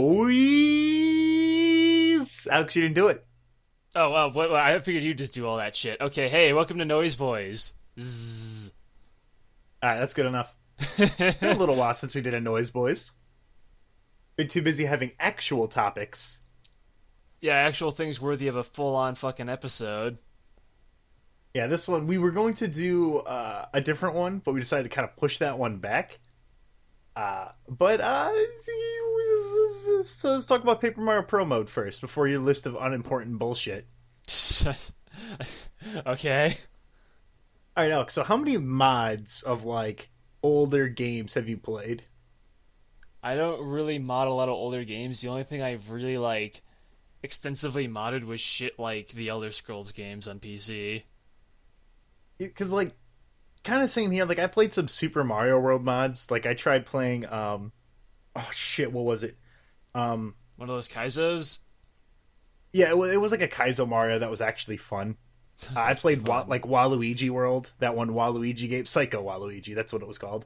Boys. Alex, you didn't do it. Oh, well, I figured you'd just do all that shit. Okay, hey, welcome to Noyz Boyz. Zzz. All right, that's good enough. Been a little while since we did a Noyz Boys. Been too busy having actual topics. Yeah, actual things worthy of a full-on fucking episode. Yeah, this one, we were going to do a different one, but we decided to kind of push that one back. Let's talk about Paper Mario Pro Mode first, before your list of unimportant bullshit. Okay. Alright, Alex, so how many mods of, like, older games have you played? I don't really mod a lot of older games. The only thing I've really, like, extensively modded was shit like the Elder Scrolls games on PC. Because, like, kind of same here. Like, I played some Super Mario World mods. Like, I tried playing, oh shit, what was it? One of those Kaizos? Yeah, it was like a Kaizo Mario that was actually fun. I played like Waluigi World, that one Waluigi game, Psycho Waluigi, that's what it was called.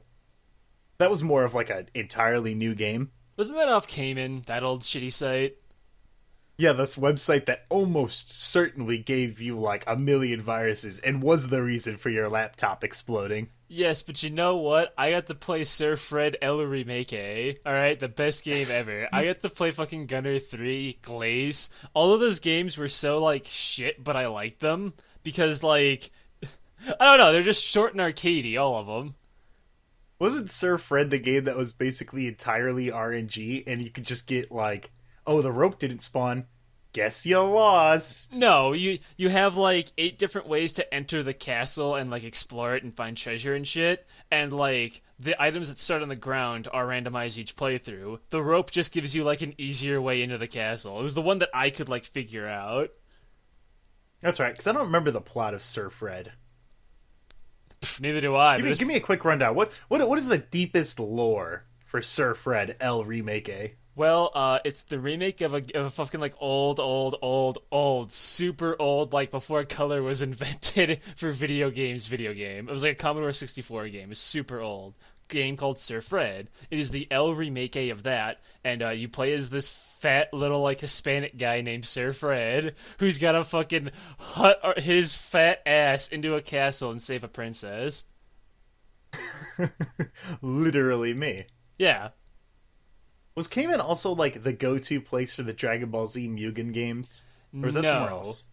That was more of like an entirely new game. Wasn't that off Cayman, that old shitty site? Yeah, this website that almost certainly gave you like a million viruses and was the reason for your laptop exploding. Yes, but you know what? I got to play Sir Fred El Remake, alright? The best game ever. I got to play fucking Gunner 3, Glaze. All of those games were so, like, shit, but I liked them. Because, like, I don't know, they're just short and arcadey, all of them. Wasn't Sir Fred the game that was basically entirely RNG and you could just get, like, oh, the rope didn't spawn. Guess you lost. No, you have like 8 different ways to enter the castle and like explore it and find treasure and shit. And like the items that start on the ground are randomized each playthrough. The rope just gives you like an easier way into the castle. It was the one that I could like figure out. That's right, because I don't remember the plot of Sir Fred. Pff, neither do I. Give me a quick rundown. What is the deepest lore for Sir Fred El Remake? Well, it's the remake of a fucking like old, super old, like before color was invented for video games. Video game. It was like a Commodore 64 game. It's super old game called Sir Fred. It is the El remake of that, and you play as this fat little like Hispanic guy named Sir Fred who's got to fucking hut his fat ass into a castle and save a princess. Literally me. Yeah. Was Cayman also, like, the go-to place for the Dragon Ball Z Mugen games? Or was that somewhere else?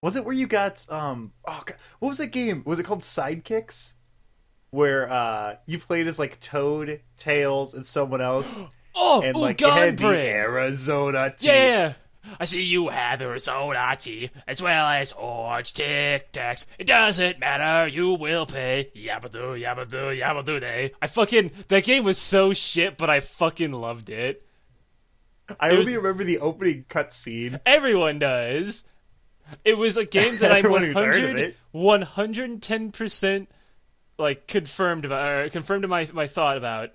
Was it where you got, oh, God, what was that game? Was it called Sidekicks? Where, you played as, like, Toad, Tails, and someone else. Oh, and, like, you had the Arizona team. Yeah! I see you have Arizona tea, as well as orange Tic Tacs. It doesn't matter, you will pay. Yabba-doo, yabba-doo, yabba-doo-day. That game was so shit, but I fucking loved it. I only remember the opening cutscene. Everyone does. It was a game that I'm 110% like confirmed to my thought about.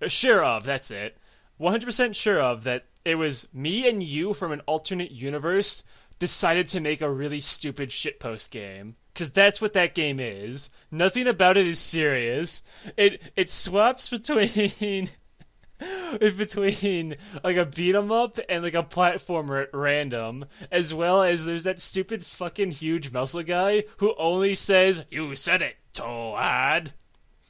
Sure of, that's it. 100% sure of that. It was me and you from an alternate universe decided to make a really stupid shitpost game. Because that's what that game is. Nothing about it is serious. It swaps between like a beat 'em up and like a platformer at random, as well as there's that stupid fucking huge muscle guy who only says, "You said it, Toad."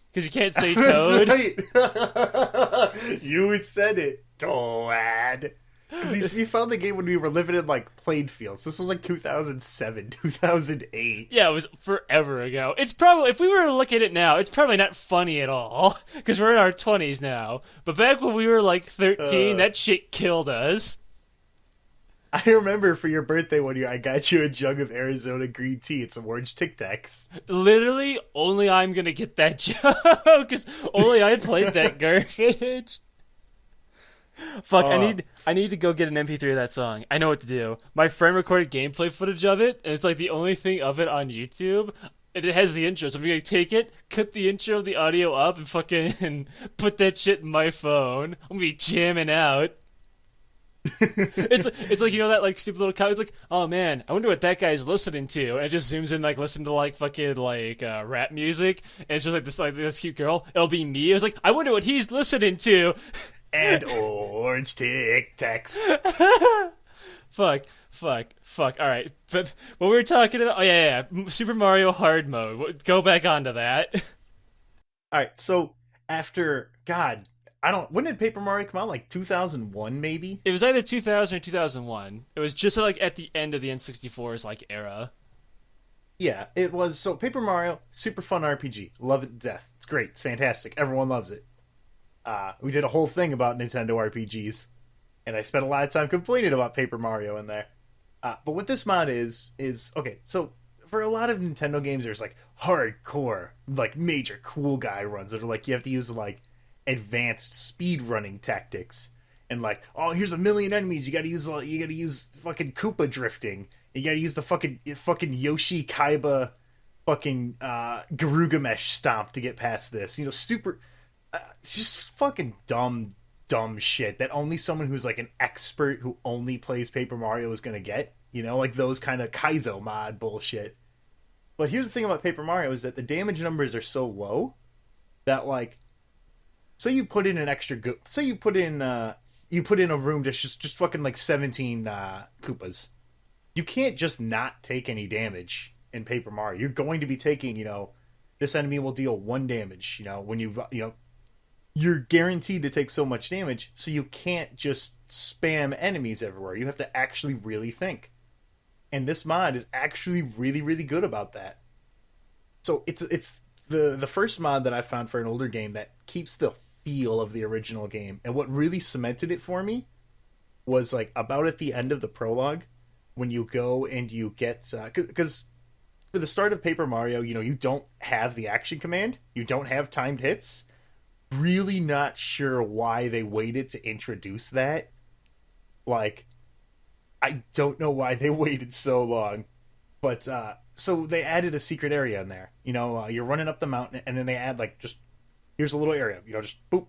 Because you can't say Toad. That's right. You said it, Toad. Because we found the game when we were living in, like, Plainfield. So this was, like, 2007, 2008. Yeah, it was forever ago. It's probably, if we were to look at it now, it's probably not funny at all. Because we're in our 20s now. But back when we were, like, 13, that shit killed us. I remember for your birthday one year, I got you a jug of Arizona green tea and some orange Tic Tacs. Literally, only I'm gonna get that joke. Because only I played that garbage. Fuck, I need to go get an MP3 of that song. I know what to do. My friend recorded gameplay footage of it, and it's like the only thing of it on YouTube. And it has the intro, so I'm gonna take it, cut the intro of the audio up, and fucking put that shit in my phone. I'm gonna be jamming out. It's like, you know, that like stupid little comment. It's like, oh man, I wonder what that guy's listening to. And it just zooms in, like, listen to like fucking like rap music, and it's just like this cute girl. It'll be me. It's like, I wonder what he's listening to. and orange Tic Tacs. Fuck. All right, but what we were talking about? Oh yeah. Super Mario Hard Mode. Go back onto that. All right, so after God, I don't. When did Paper Mario come out? Like 2001, maybe. It was either 2000 or 2001. It was just like at the end of the N64's like era. Yeah, it was. So Paper Mario, super fun RPG. Love it to death. It's great. It's fantastic. Everyone loves it. We did a whole thing about Nintendo RPGs, and I spent a lot of time complaining about Paper Mario in there. But what this mod is okay. So for a lot of Nintendo games, there's like hardcore, like major cool guy runs that are like you have to use like advanced speed running tactics, and like, oh, here's a million enemies. You got to use fucking Koopa drifting. You got to use the fucking Yoshi kaiba fucking girugamesh stomp to get past this. You know, super. It's just fucking dumb shit that only someone who's like an expert who only plays Paper Mario is gonna get. You know, like those kind of Kaizo mod bullshit. But here's the thing about Paper Mario is that the damage numbers are so low that like, say you put in an extra say you put in a room to just fucking like 17 Koopas. You can't just not take any damage in Paper Mario. You're going to be taking, you know, this enemy will deal 1 damage, you know, when you know, you're guaranteed to take so much damage, so you can't just spam enemies everywhere. You have to actually really think. And this mod is actually really, really good about that. So it's the first mod that I found for an older game that keeps the feel of the original game. And what really cemented it for me was like about at the end of the prologue when you go and you get... Because for the start of Paper Mario, you know, you don't have the action command. You don't have timed hits. Really not sure why they waited to introduce that. Like, I don't know why they waited so long. But, so they added a secret area in there. You know, you're running up the mountain, and then they add, like, just, here's a little area. You know, just, boop.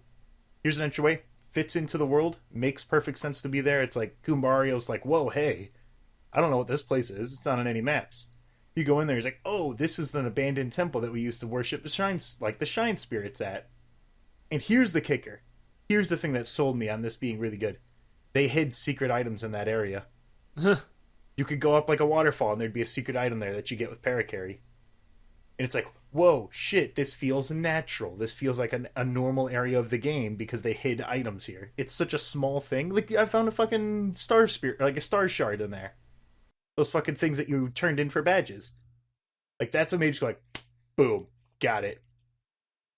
Here's an entryway. Fits into the world. Makes perfect sense to be there. It's like, Goombario's like, whoa, hey. I don't know what this place is. It's not on any maps. You go in there, he's like, oh, this is an abandoned temple that we used to worship the shrines, like the Shine Spirits at. And here's the kicker. Here's the thing that sold me on this being really good. They hid secret items in that area. You could go up like a waterfall and there'd be a secret item there that you get with Parakarry. And it's like, whoa, shit, this feels natural. This feels like a normal area of the game because they hid items here. It's such a small thing. Like, I found a fucking star spirit, like a star shard in there. Those fucking things that you turned in for badges. Like, that's a mage like, boom, got it.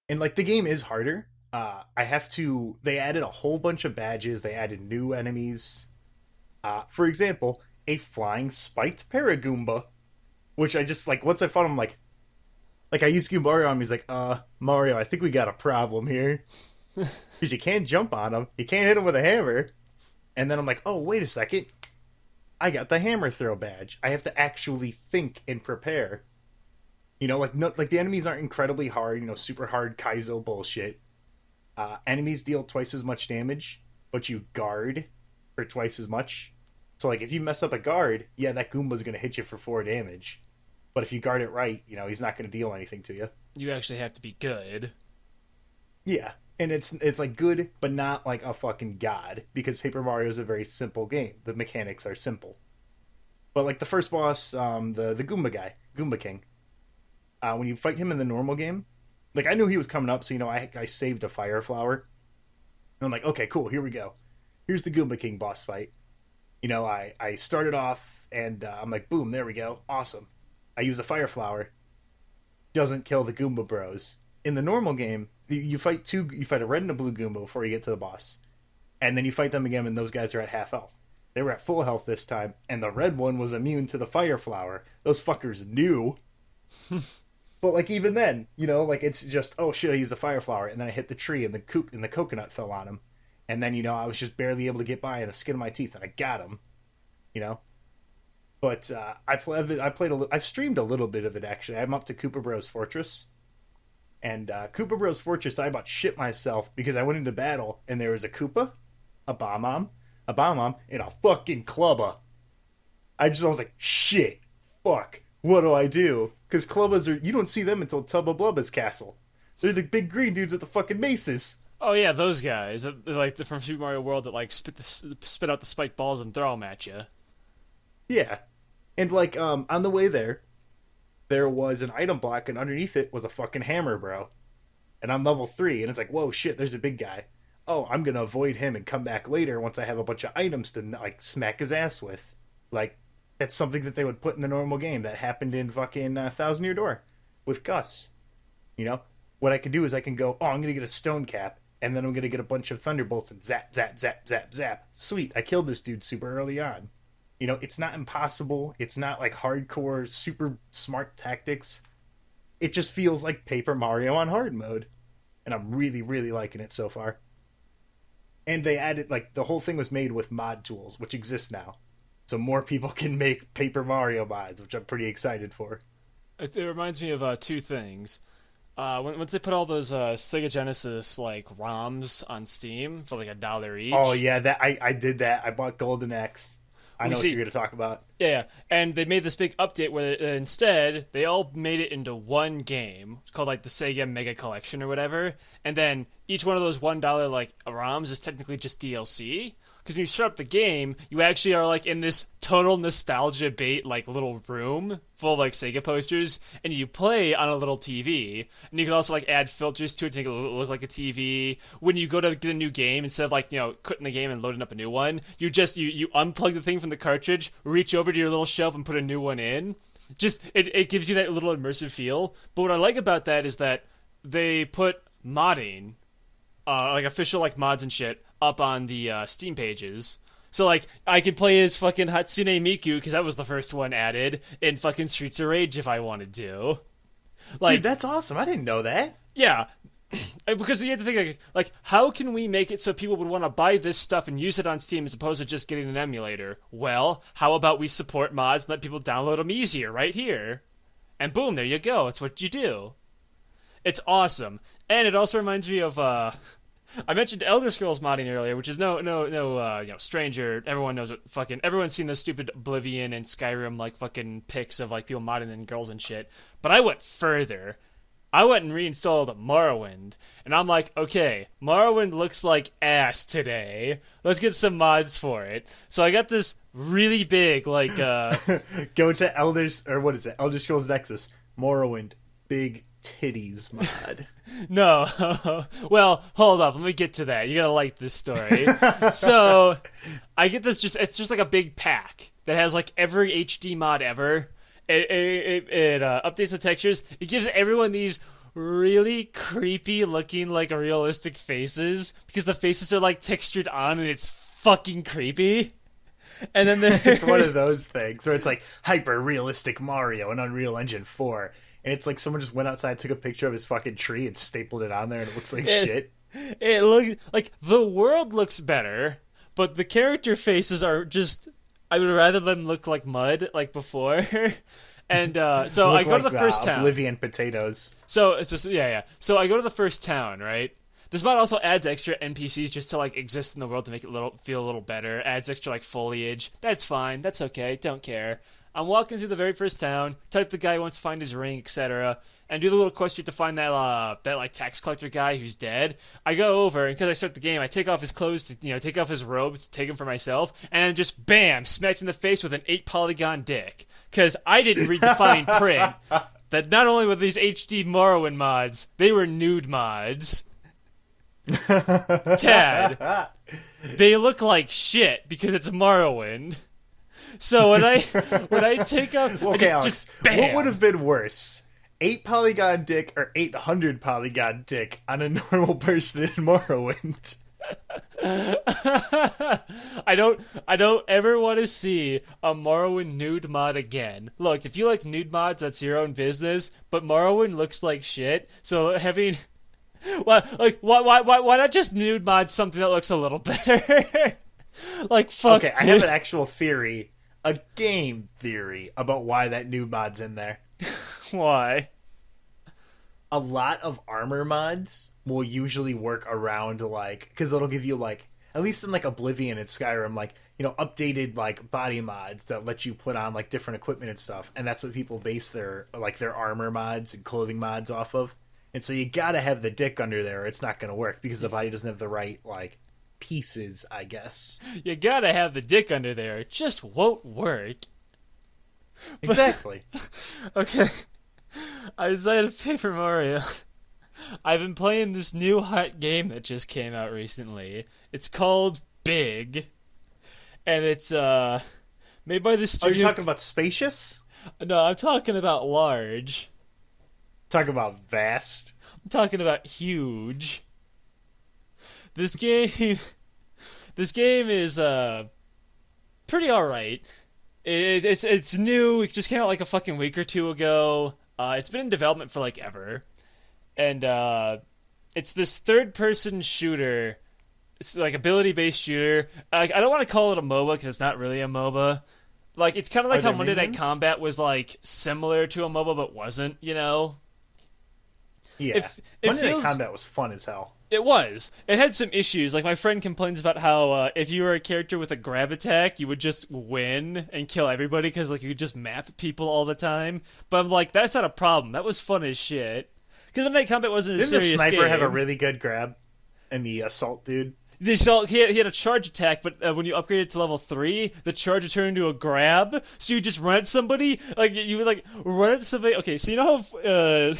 And like, the game is harder. They added a whole bunch of badges. They added new enemies. For example, a flying spiked Paragoomba, which I just, like, once I found him, like I used Goombario on him, he's like, Mario, I think we got a problem here. Because you can't jump on him. You can't hit him with a hammer. And then I'm like, oh, wait a second. I got the hammer throw badge. I have to actually think and prepare. You know, like, no, like the enemies aren't incredibly hard, you know, super hard Kaizo bullshit. Enemies deal twice as much damage, but you guard for twice as much. So, like, if you mess up a guard, yeah, that Goomba's going to hit you for 4 damage. But if you guard it right, you know, he's not going to deal anything to you. You actually have to be good. Yeah, and it's like good, but not like a fucking god, because Paper Mario is a very simple game. The mechanics are simple. But, like, the first boss, the Goomba guy, Goomba King, when you fight him in the normal game, like, I knew he was coming up, so, you know, I saved a fire flower. And I'm like, okay, cool, here we go. Here's the Goomba King boss fight. You know, I started off, and I'm like, boom, there we go, awesome. I use a fire flower. Doesn't kill the Goomba Bros. In the normal game, you fight a red and a blue Goomba before you get to the boss. And then you fight them again, and those guys are at half health. They were at full health this time, and the red one was immune to the fire flower. Those fuckers knew. But, like, even then, you know, like, it's just, oh shit, I used a fire flower, and then I hit the tree, and the coconut fell on him. And then, you know, I was just barely able to get by on the skin of my teeth, and I got him. You know? But I streamed a little bit of it, actually. I'm up to Koopa Bros Fortress. And Koopa Bros Fortress, I about shit myself, because I went into battle, and there was a Koopa, a Bomb-Omb, and a fucking Clubba. I was like, shit, fuck, what do I do? Because Clubbas you don't see them until Tubba Blubba's castle. They're the big green dudes at the fucking maces. Oh yeah, those guys, they're like from Super Mario World that like spit out the spiked balls and throw them at you. Yeah, and like on the way there was an item block, and underneath it was a fucking hammer, bro. And I'm level 3, and it's like, whoa, shit, there's a big guy. Oh, I'm gonna avoid him and come back later once I have a bunch of items to like smack his ass with. Like, that's something that they would put in the normal game that happened in fucking Thousand Year Door with Gus. You know, what I can do is I can go, oh, I'm gonna get a stone cap, and then I'm gonna get a bunch of thunderbolts and zap, zap, zap, zap, zap. Sweet, I killed this dude super early on. You know, it's not impossible. It's not like hardcore, super smart tactics. It just feels like Paper Mario on hard mode. And I'm really, really liking it so far. And they added, like, the whole thing was made with mod tools, which exist now. So more people can make Paper Mario mods, which I'm pretty excited for. It reminds me of two things. Once they put all those Sega Genesis like ROMs on Steam for like $1 each. Oh yeah, that I did that. I bought Golden Axe. I know what you're going to talk about. Yeah, and they made this big update where instead they all made it into one game. It's called like the Sega Mega Collection or whatever. And then each one of those $1 like ROMs is technically just DLC. Because when you start up the game, you actually are like in this total nostalgia bait like little room full of like Sega posters, and you play on a little TV. And you can also like add filters to it to make it look like a TV. When you go to get a new game, instead of like, you know, quitting the game and loading up a new one, you unplug the thing from the cartridge, reach over to your little shelf and put a new one in. Just it gives you that little immersive feel. But what I like about that is that they put modding, like official like mods and shit, up on the Steam pages. So like I could play as fucking Hatsune Miku because that was the first one added in fucking Streets of Rage if I wanted to. Like, dude, that's awesome. I didn't know that. Yeah. Because you have to think like how can we make it so people would want to buy this stuff and use it on Steam as opposed to just getting an emulator? Well, how about we support mods and let people download them easier right here? And boom, there you go. It's what you do. It's awesome. And it also reminds me of I mentioned Elder Scrolls modding earlier, which is no stranger. Everyone knows what fucking everyone's seen those stupid Oblivion and Skyrim like fucking pics of like people modding and girls and shit. But I went further. I went and reinstalled Morrowind, and I'm like, okay, Morrowind looks like ass today. Let's get some mods for it. So I got this really big like go to Elder Scrolls Nexus, Morrowind, big titties mod. No. Well, hold up. Let me get to that. You're going to like this story. So, I get this it's just like a big pack that has like every HD mod ever. It updates the textures. It gives everyone these really creepy looking like realistic faces because the faces are like textured on and it's fucking creepy. And then it's one of those things where it's like hyper realistic Mario in Unreal Engine 4. And it's like someone just went outside, took a picture of his fucking tree, and stapled it on there, and it looks like shit. It looks like the world looks better, but the character faces are just. I would rather them look like mud, like before. And so I go to the first town. Oblivion potatoes. So it's just yeah. So I go to the first town, right? This mod also adds extra NPCs just to like exist in the world to make it feel a little better. Adds extra like foliage. That's fine. That's okay. Don't care. I'm walking through the very first town, type the guy who wants to find his ring, etc., and do the little quest to find that like tax collector guy who's dead. I go over, and because I start the game, I take off his clothes to take off his robes to take him for myself, and then just bam, smacked in the face with an 8-polygon dick. Because I didn't read the fine print that not only were these HD Morrowind mods, they were nude mods. Tad, they look like shit because it's Morrowind. So when I take up, okay, Alex, what would have been worse, 8-polygon dick or 800-polygon dick on a normal person in Morrowind? I don't ever want to see a Morrowind nude mod again. Look, if you like nude mods, that's your own business. But Morrowind looks like shit. So having, why not just nude mod something that looks a little better? Like fuck. Okay, dude. I have an actual theory. A game theory about why that new mod's in there. Why? A lot of armor mods will usually work around like, because it'll give you like, at least in like Oblivion and Skyrim, like, updated like body mods that let you put on like different equipment and stuff, and that's what people base their armor mods and clothing mods off of. And so you gotta have the dick under there or it's not gonna work because the body doesn't have the right, pieces, I guess. You gotta have the dick under there. It just won't work. Exactly. Okay. I decided to Paper Mario. I've been playing this new hot game that just came out recently. It's called Big. And it's made by the studio. Are you talking about spacious? No, I'm talking about large. Talking about vast? I'm talking about huge. This game is pretty alright. It's new. It just came out like a fucking week or two ago. It's been in development for ever. And it's this third-person shooter. It's like ability-based shooter. I don't want to call it a MOBA because it's not really a MOBA. It's kind of like how Monday Night Combat was similar to a MOBA but wasn't, you know? Yeah. Monday Night Combat was fun as hell. It was. It had some issues. My friend complains about how if you were a character with a grab attack, you would just win and kill everybody because you could just map people all the time. But I'm that's not a problem. That was fun as shit. Because Monday Night Combat wasn't a serious game. Didn't the sniper have a really good grab? And the assault dude? The assault, he had a charge attack, but when you upgraded to level 3, the charge would turn into a grab. So you just run at somebody, you would run at somebody. Okay, so you know how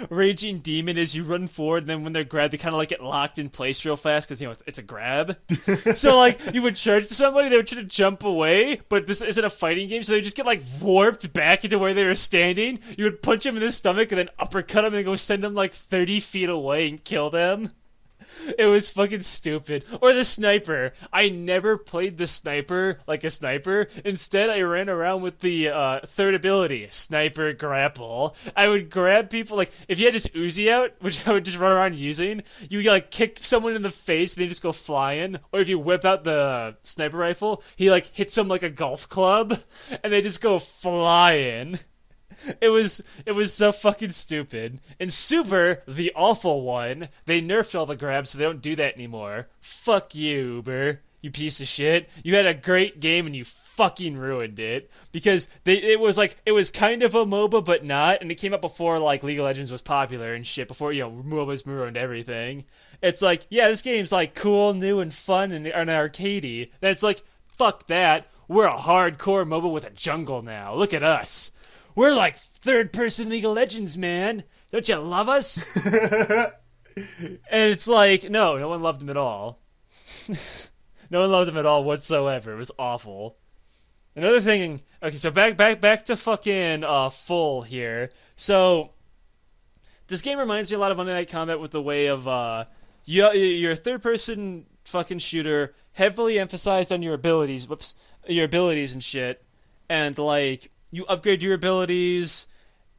Raging Demon is? You run forward, and then when they're grabbed, they kind of get locked in place real fast because it's a grab. So you would charge somebody, they would try to jump away, but this isn't a fighting game, so they just get warped back into where they were standing. You would punch them in the stomach and then uppercut them and go send them 30 feet away and kill them. It was fucking stupid. Or the sniper. I never played the sniper like a sniper. Instead, I ran around with the third ability, sniper grapple. I would grab people, if you had this Uzi out, which I would just run around using, you would kick someone in the face and they just go flying. Or if you whip out the sniper rifle, he hits them like a golf club and they just go flying. It was so fucking stupid. And Super, the awful one, they nerfed all the grabs so they don't do that anymore. Fuck you, Uber. You piece of shit. You had a great game and you fucking ruined it. Because it was kind of a MOBA but not, and it came out before League of Legends was popular and shit, before MOBAs ruined everything. It's yeah, this game's cool, new and fun and arcadey. Then it's fuck that. We're a hardcore MOBA with a jungle now. Look at us. We're third-person League of Legends, man. Don't you love us? And it's no one loved him at all. No one loved him at all whatsoever. It was awful. Another thing... Okay, so back to fucking full here. So, this game reminds me a lot of Monday Night Combat with the way of... you're a third-person fucking shooter, heavily emphasized on your abilities. Your abilities and shit. And, you upgrade your abilities,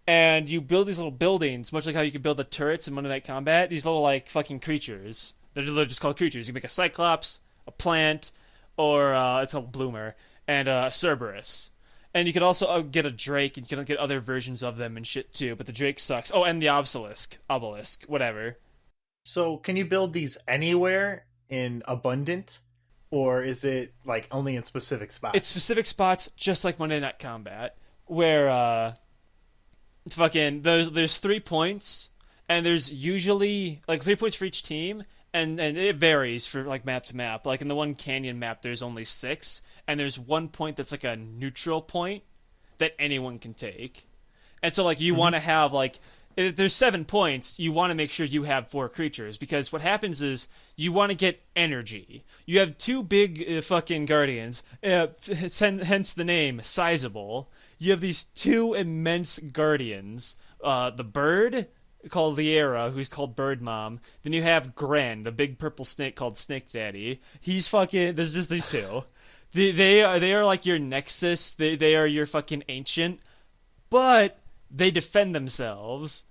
and you build these little buildings, much like how you can build the turrets in Monday Night Combat. These little, fucking creatures. They're literally just called creatures. You make a Cyclops, a plant, or, it's called Bloomer, and a Cerberus. And you can also get a Drake, and you can get other versions of them and shit, too, but the Drake sucks. Oh, and the Obelisk, whatever. So, can you build these anywhere in abundant? Or is it, only in specific spots? It's specific spots, just like Monday Night Combat, where, there's 3 points, and there's usually, 3 points for each team, and it varies for, map to map. In the one canyon map, there's only 6, and there's 1 point that's, a neutral point that anyone can take. And so, you want to have, if there's 7 points, you want to make sure you have 4 creatures, because what happens is you want to get energy. You have 2 big fucking guardians, hence the name, sizable. You have these 2 immense guardians. The bird, called Liera, who's called Bird Mom. Then you have Gren, the big purple snake called Snake Daddy. He's fucking... There's just these 2. They are your nexus. They are your fucking ancient. But they defend themselves.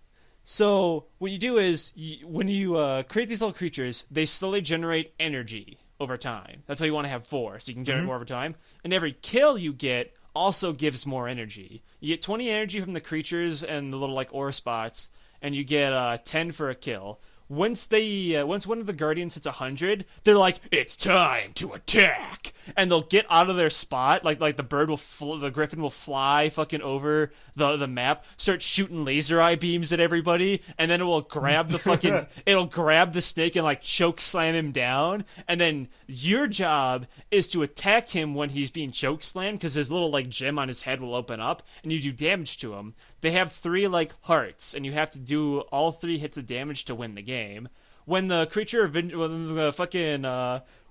So what you do is, when you create these little creatures, they slowly generate energy over time. That's why you want to have 4, so you can generate more over time. And every kill you get also gives more energy. You get 20 energy from the creatures and the little aura spots, and you get 10 for a kill. Once one of the guardians hits 100, they're it's time to attack. and they'll get out of their spot, like the bird will, the griffin will fly fucking over the map, start shooting laser eye beams at everybody, and then it will grab the fucking, it'll grab the snake and like choke slam him down, and then your job is to attack him when he's being choke slammed, because his little like gem on his head will open up, and you do damage to him. They have 3 like hearts, and you have to do all 3 hits of damage to win the game. When the creature, when the fucking,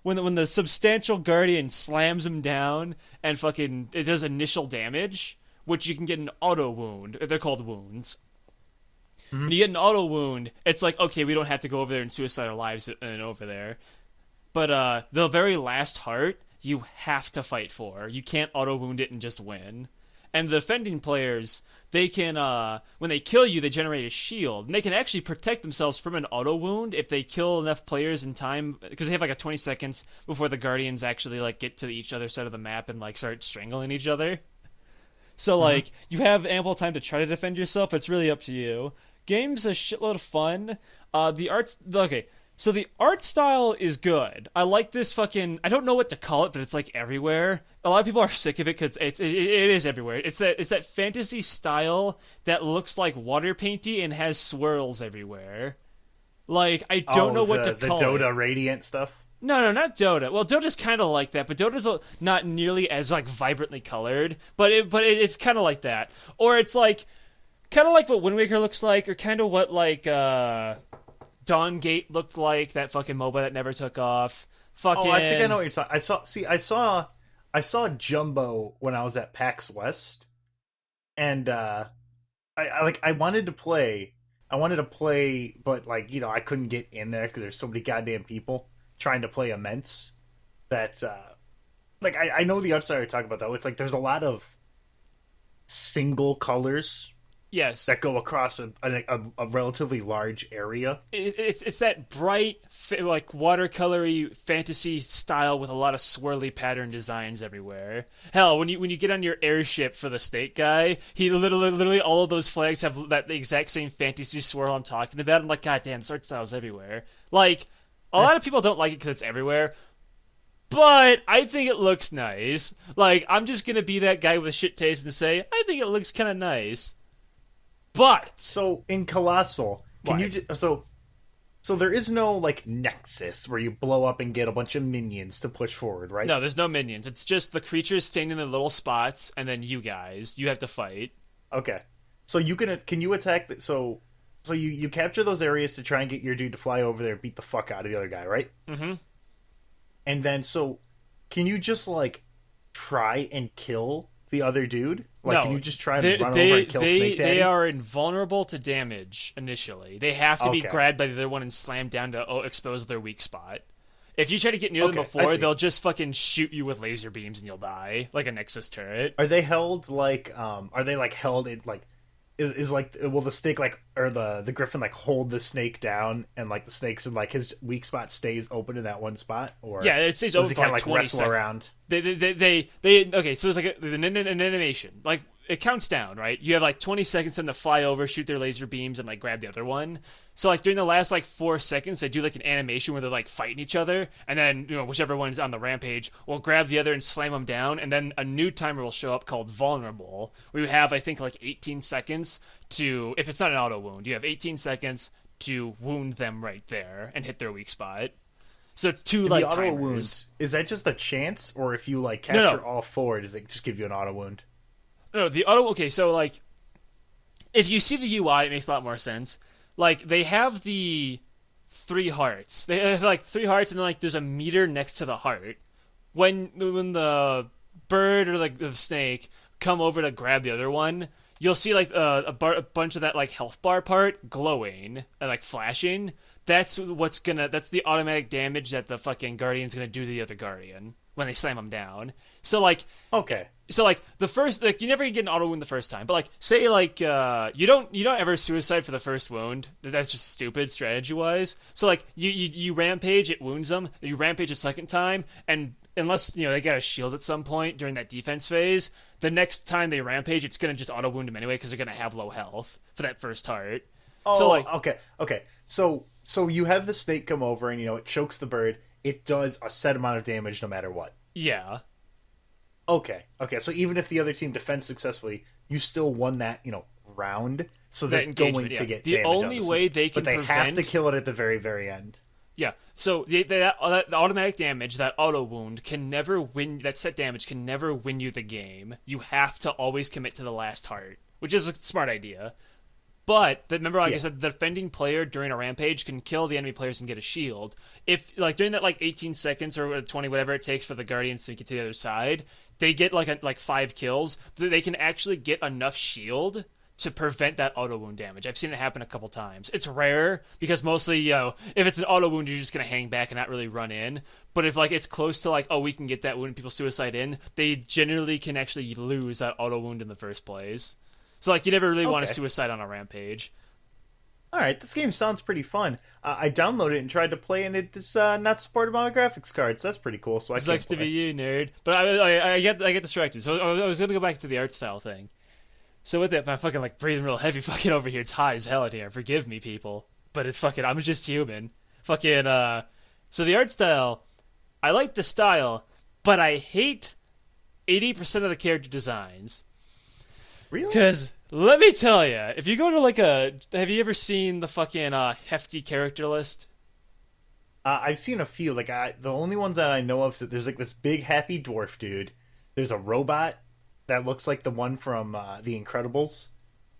when the substantial guardian slams him down and fucking it does initial damage, which you can get an auto wound. They're called wounds. Mm-hmm. When you get an auto wound, it's like, okay, we don't have to go over there and suicide our lives and over there. But the very last heart, you have to fight for. You can't auto wound it and just win. And the defending players, they can, when they kill you, they generate a shield. And they can actually protect themselves from an auto wound if they kill enough players in time, because they have like a 20 seconds before the guardians actually like get to each other side of the map and like start strangling each other. So like you have ample time to try to defend yourself. It's really up to you. Game's a shitload of fun. The art's okay. So the art style is good. I like this fucking... I don't know what to call it, but it's like everywhere. A lot of people are sick of it because it is everywhere. It's that fantasy style that looks like water painty and has swirls everywhere. Like, I don't know what to call it. The Dota Radiant stuff? No, not Dota. Well, Dota's kind of like that, but Dota's not nearly as like vibrantly colored. But it's kind of like that. Or it's like... kind of like what Wind Waker looks like, or kind of what like... Dawn Gate looked like, that fucking MOBA that never took off. Fucking... Oh, I think I know what you're talking. I saw Jumbo when I was at PAX West, and I wanted to play, but like, you know, I couldn't get in there because there's so many goddamn people trying to play IMMENSE. That like I know the art style you're talking about though. It's like there's a lot of single colors. Yes, that go across a relatively large area. It's that bright, like watercolory fantasy style with a lot of swirly pattern designs everywhere. Hell, when you get on your airship for the snake guy, he literally all of those flags have the exact same fantasy swirl I'm talking about. I'm like, god damn, this art style's everywhere. Like, a lot of people don't like it because it's everywhere. But I think it looks nice. Like, I'm just gonna be that guy with a shit taste and say, I think it looks kind of nice. But so in Colossal, so there is no like nexus where you blow up and get a bunch of minions to push forward, right? No, there's no minions. It's just the creatures staying in their little spots, and then you have to fight. Okay, so can you attack? So you capture those areas to try and get your dude to fly over there and beat the fuck out of the other guy, right? Mm-hmm. And then can you just like try and kill the other dude? Like, can you just try and run over and kill Snake Daddy? They are invulnerable to damage initially. They have to be grabbed by the other one and slammed down to expose their weak spot. If you try to get near them before, they'll just fucking shoot you with laser beams and you'll die, like a Nexus turret. Are they held like? Are they like held in like? Is like, will the snake like, or the griffin like hold the snake down, and like the snake's in like his weak spot stays open in that one spot, or yeah, it stays open for like like 20 wrestle seconds. around? They okay, so there's like an animation, like it counts down, right? You have like 20 seconds for them to fly over, shoot their laser beams, and like grab the other one. So like during the last like 4 seconds, they do like an animation where they're like fighting each other, and then, you know, whichever one's on the rampage will grab the other and slam them down, and then a new timer will show up called vulnerable, where you have, I think, like 18 seconds to, if it's not an auto wound, you have 18 seconds to wound them right there and hit their weak spot. So it's two like auto timers. Wounds, is that just a chance, or if you like capture all 4, does it just give you an auto wound? No, the auto. Okay, so like, if you see the UI, it makes a lot more sense. Like, they have the 3 hearts. They have like 3 hearts, and then like there's a meter next to the heart. When the bird or like the snake come over to grab the other one, you'll see like a bunch of that like health bar part glowing and like flashing. That's the automatic damage that the fucking guardian's gonna do to the other guardian when they slam them down. So like, okay. So like the first, like, you never get an auto wound the first time, but like say like you don't ever suicide for the first wound. That's just stupid strategy wise. So like you rampage, it wounds them. You rampage a second time, and unless, you know, they got a shield at some point during that defense phase, the next time they rampage, it's gonna just auto wound them anyway because they're gonna have low health for that first heart. Oh, so like, okay. So you have the snake come over, and, you know, it chokes the bird. It does a set amount of damage no matter what. Yeah. Okay. So even if the other team defends successfully, you still won that, round. So they're going to get the damage only way they can but they prevent... have to kill it at the very, very end. Yeah, so the automatic damage, that auto wound, can never win. That set damage can never win you the game. You have to always commit to the last heart, which is a smart idea. But remember, like I said, the defending player during a rampage can kill the enemy players and get a shield. If during that 18 seconds or 20, whatever it takes for the Guardians to get to the other side, they get like 5 kills. They can actually get enough shield to prevent that auto wound damage. I've seen it happen a couple times. It's rare because mostly, if it's an auto wound, you're just gonna hang back and not really run in. But if it's close to we can get that wound, people suicide in, they generally can actually lose that auto wound in the first place. So you never really want to suicide on a rampage. All right, this game sounds pretty fun. I downloaded it and tried to play, and it's not supported by my graphics cards. That's pretty cool. So Sucks to be you, nerd. But I get distracted. So I was gonna go back to the art style thing. So with that, I'm fucking breathing real heavy fucking over here. It's hot as hell in here. Forgive me, people. But it's fucking, I'm just human. So the art style, I like the style, but I hate 80% of the character designs. Really? Because, let me tell you, if you go to have you ever seen the fucking hefty character list? I've seen a few. The only ones that I know of is that there's this big happy dwarf dude. There's a robot that looks like the one from The Incredibles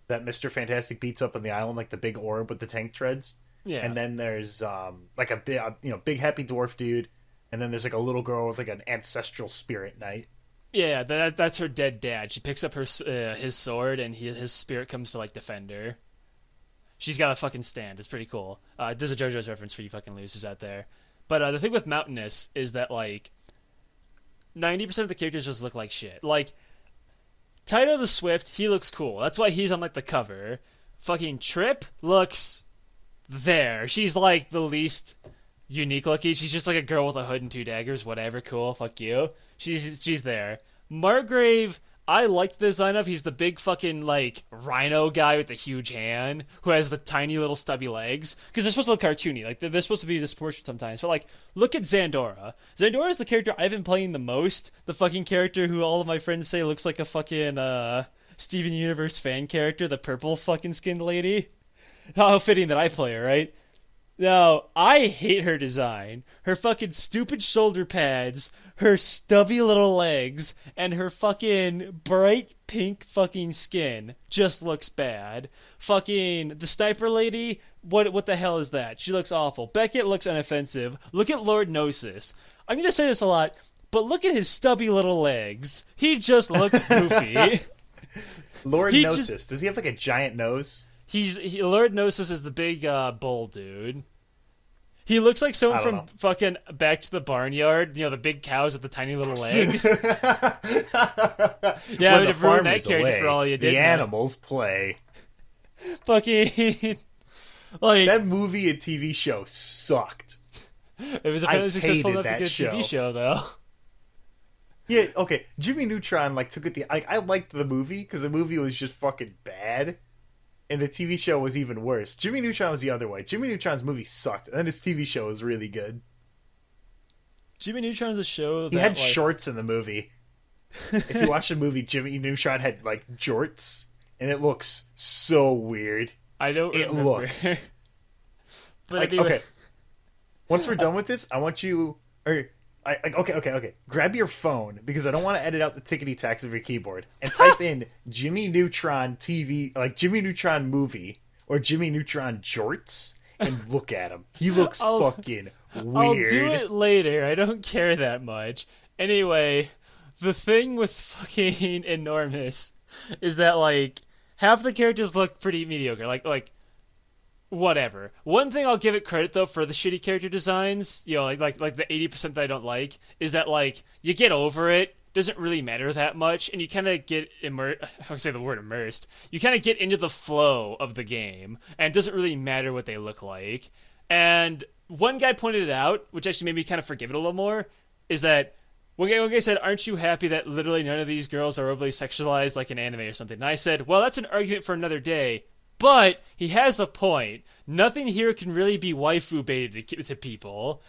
that Mr. Fantastic beats up on the island, the big orb with the tank treads. Yeah. And then there's a big happy dwarf dude, and then there's a little girl with an ancestral spirit knight. Yeah, that's her dead dad. She picks up his sword, and his spirit comes to defend her. She's got a fucking stand. It's pretty cool. There's a JoJo's reference for you fucking losers out there. But the thing with Mountainous is that 90% of the characters just look like shit. Taito the Swift, he looks cool. That's why he's on the cover. Fucking Trip looks there. She's the least unique looking. She's just a girl with a hood and 2 daggers. Whatever, cool. Fuck you. She's there. Margrave, I like the design of. He's the big fucking rhino guy with the huge hand who has the tiny little stubby legs, because they're supposed to look cartoony. They're supposed to be this portion sometimes. But look at Zandora. Zandora is the character I've been playing the most. The fucking character who all of my friends say looks like a fucking Steven Universe fan character, the purple fucking skinned lady. How fitting that I play her, right? Now, I hate her design. Her fucking stupid shoulder pads, her stubby little legs, and her fucking bright pink fucking skin just looks bad. Fucking the sniper lady, what the hell is that? She looks awful. Beckett looks inoffensive. Look at Lord Gnosis. I'm gonna say this a lot, but look at his stubby little legs. He just looks goofy. Lord Gnosis, does he have a giant nose? Lord Gnosis is the big bull dude. He looks like someone from fucking Back to the Barnyard. The big cows with the tiny little legs. Yeah, when the farmer's that away, for all you did. The animals play. Fucking that movie and TV show sucked. It was apparently successful enough to get a TV show though. Yeah, okay. Jimmy Neutron took it I liked the movie because the movie was just fucking bad. And the TV show was even worse. Jimmy Neutron was the other way. Jimmy Neutron's movie sucked, and then his TV show was really good. Jimmy Neutron's a show that... He had shorts in the movie. If you watch the movie, Jimmy Neutron had, jorts, and it looks so weird. I don't remember. It looks... But anyway... Okay. Once we're done with this, I want you... Okay. Grab your phone, because I don't want to edit out the tickety tacks of your keyboard, and type in Jimmy Neutron TV, Jimmy Neutron movie, or Jimmy Neutron jorts, and look at him. He looks fucking weird. I'll do it later. I don't care that much. Anyway, the thing with fucking Enormous is that, half the characters look pretty mediocre. Whatever. One thing I'll give it credit though for the shitty character designs, like the 80% that I don't like, is that you get over it, doesn't really matter that much, and you kind of get immersed. I would say the word immersed. You kind of get into the flow of the game, and it doesn't really matter what they look like. And one guy pointed it out, which actually made me kind of forgive it a little more, is that one guy said, "Aren't you happy that literally none of these girls are overly sexualized like an anime or something?" And I said, "Well, that's an argument for another day." But he has a point. Nothing here can really be waifu baited to people.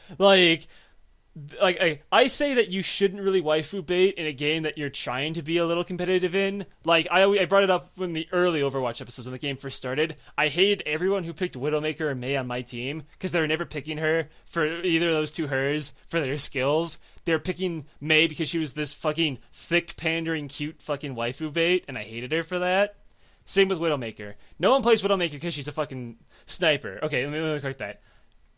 like I say that you shouldn't really waifu bait in a game that you're trying to be a little competitive in. Like I brought it up in the early Overwatch episodes when the game first started. I hated everyone who picked Widowmaker or Mei on my team because they were never picking her for either of those two hers for their skills. They're picking Mei because she was this fucking thick, pandering, cute fucking waifu bait, and I hated her for that. Same with Widowmaker. No one plays Widowmaker because she's a fucking sniper. Okay, let me correct that.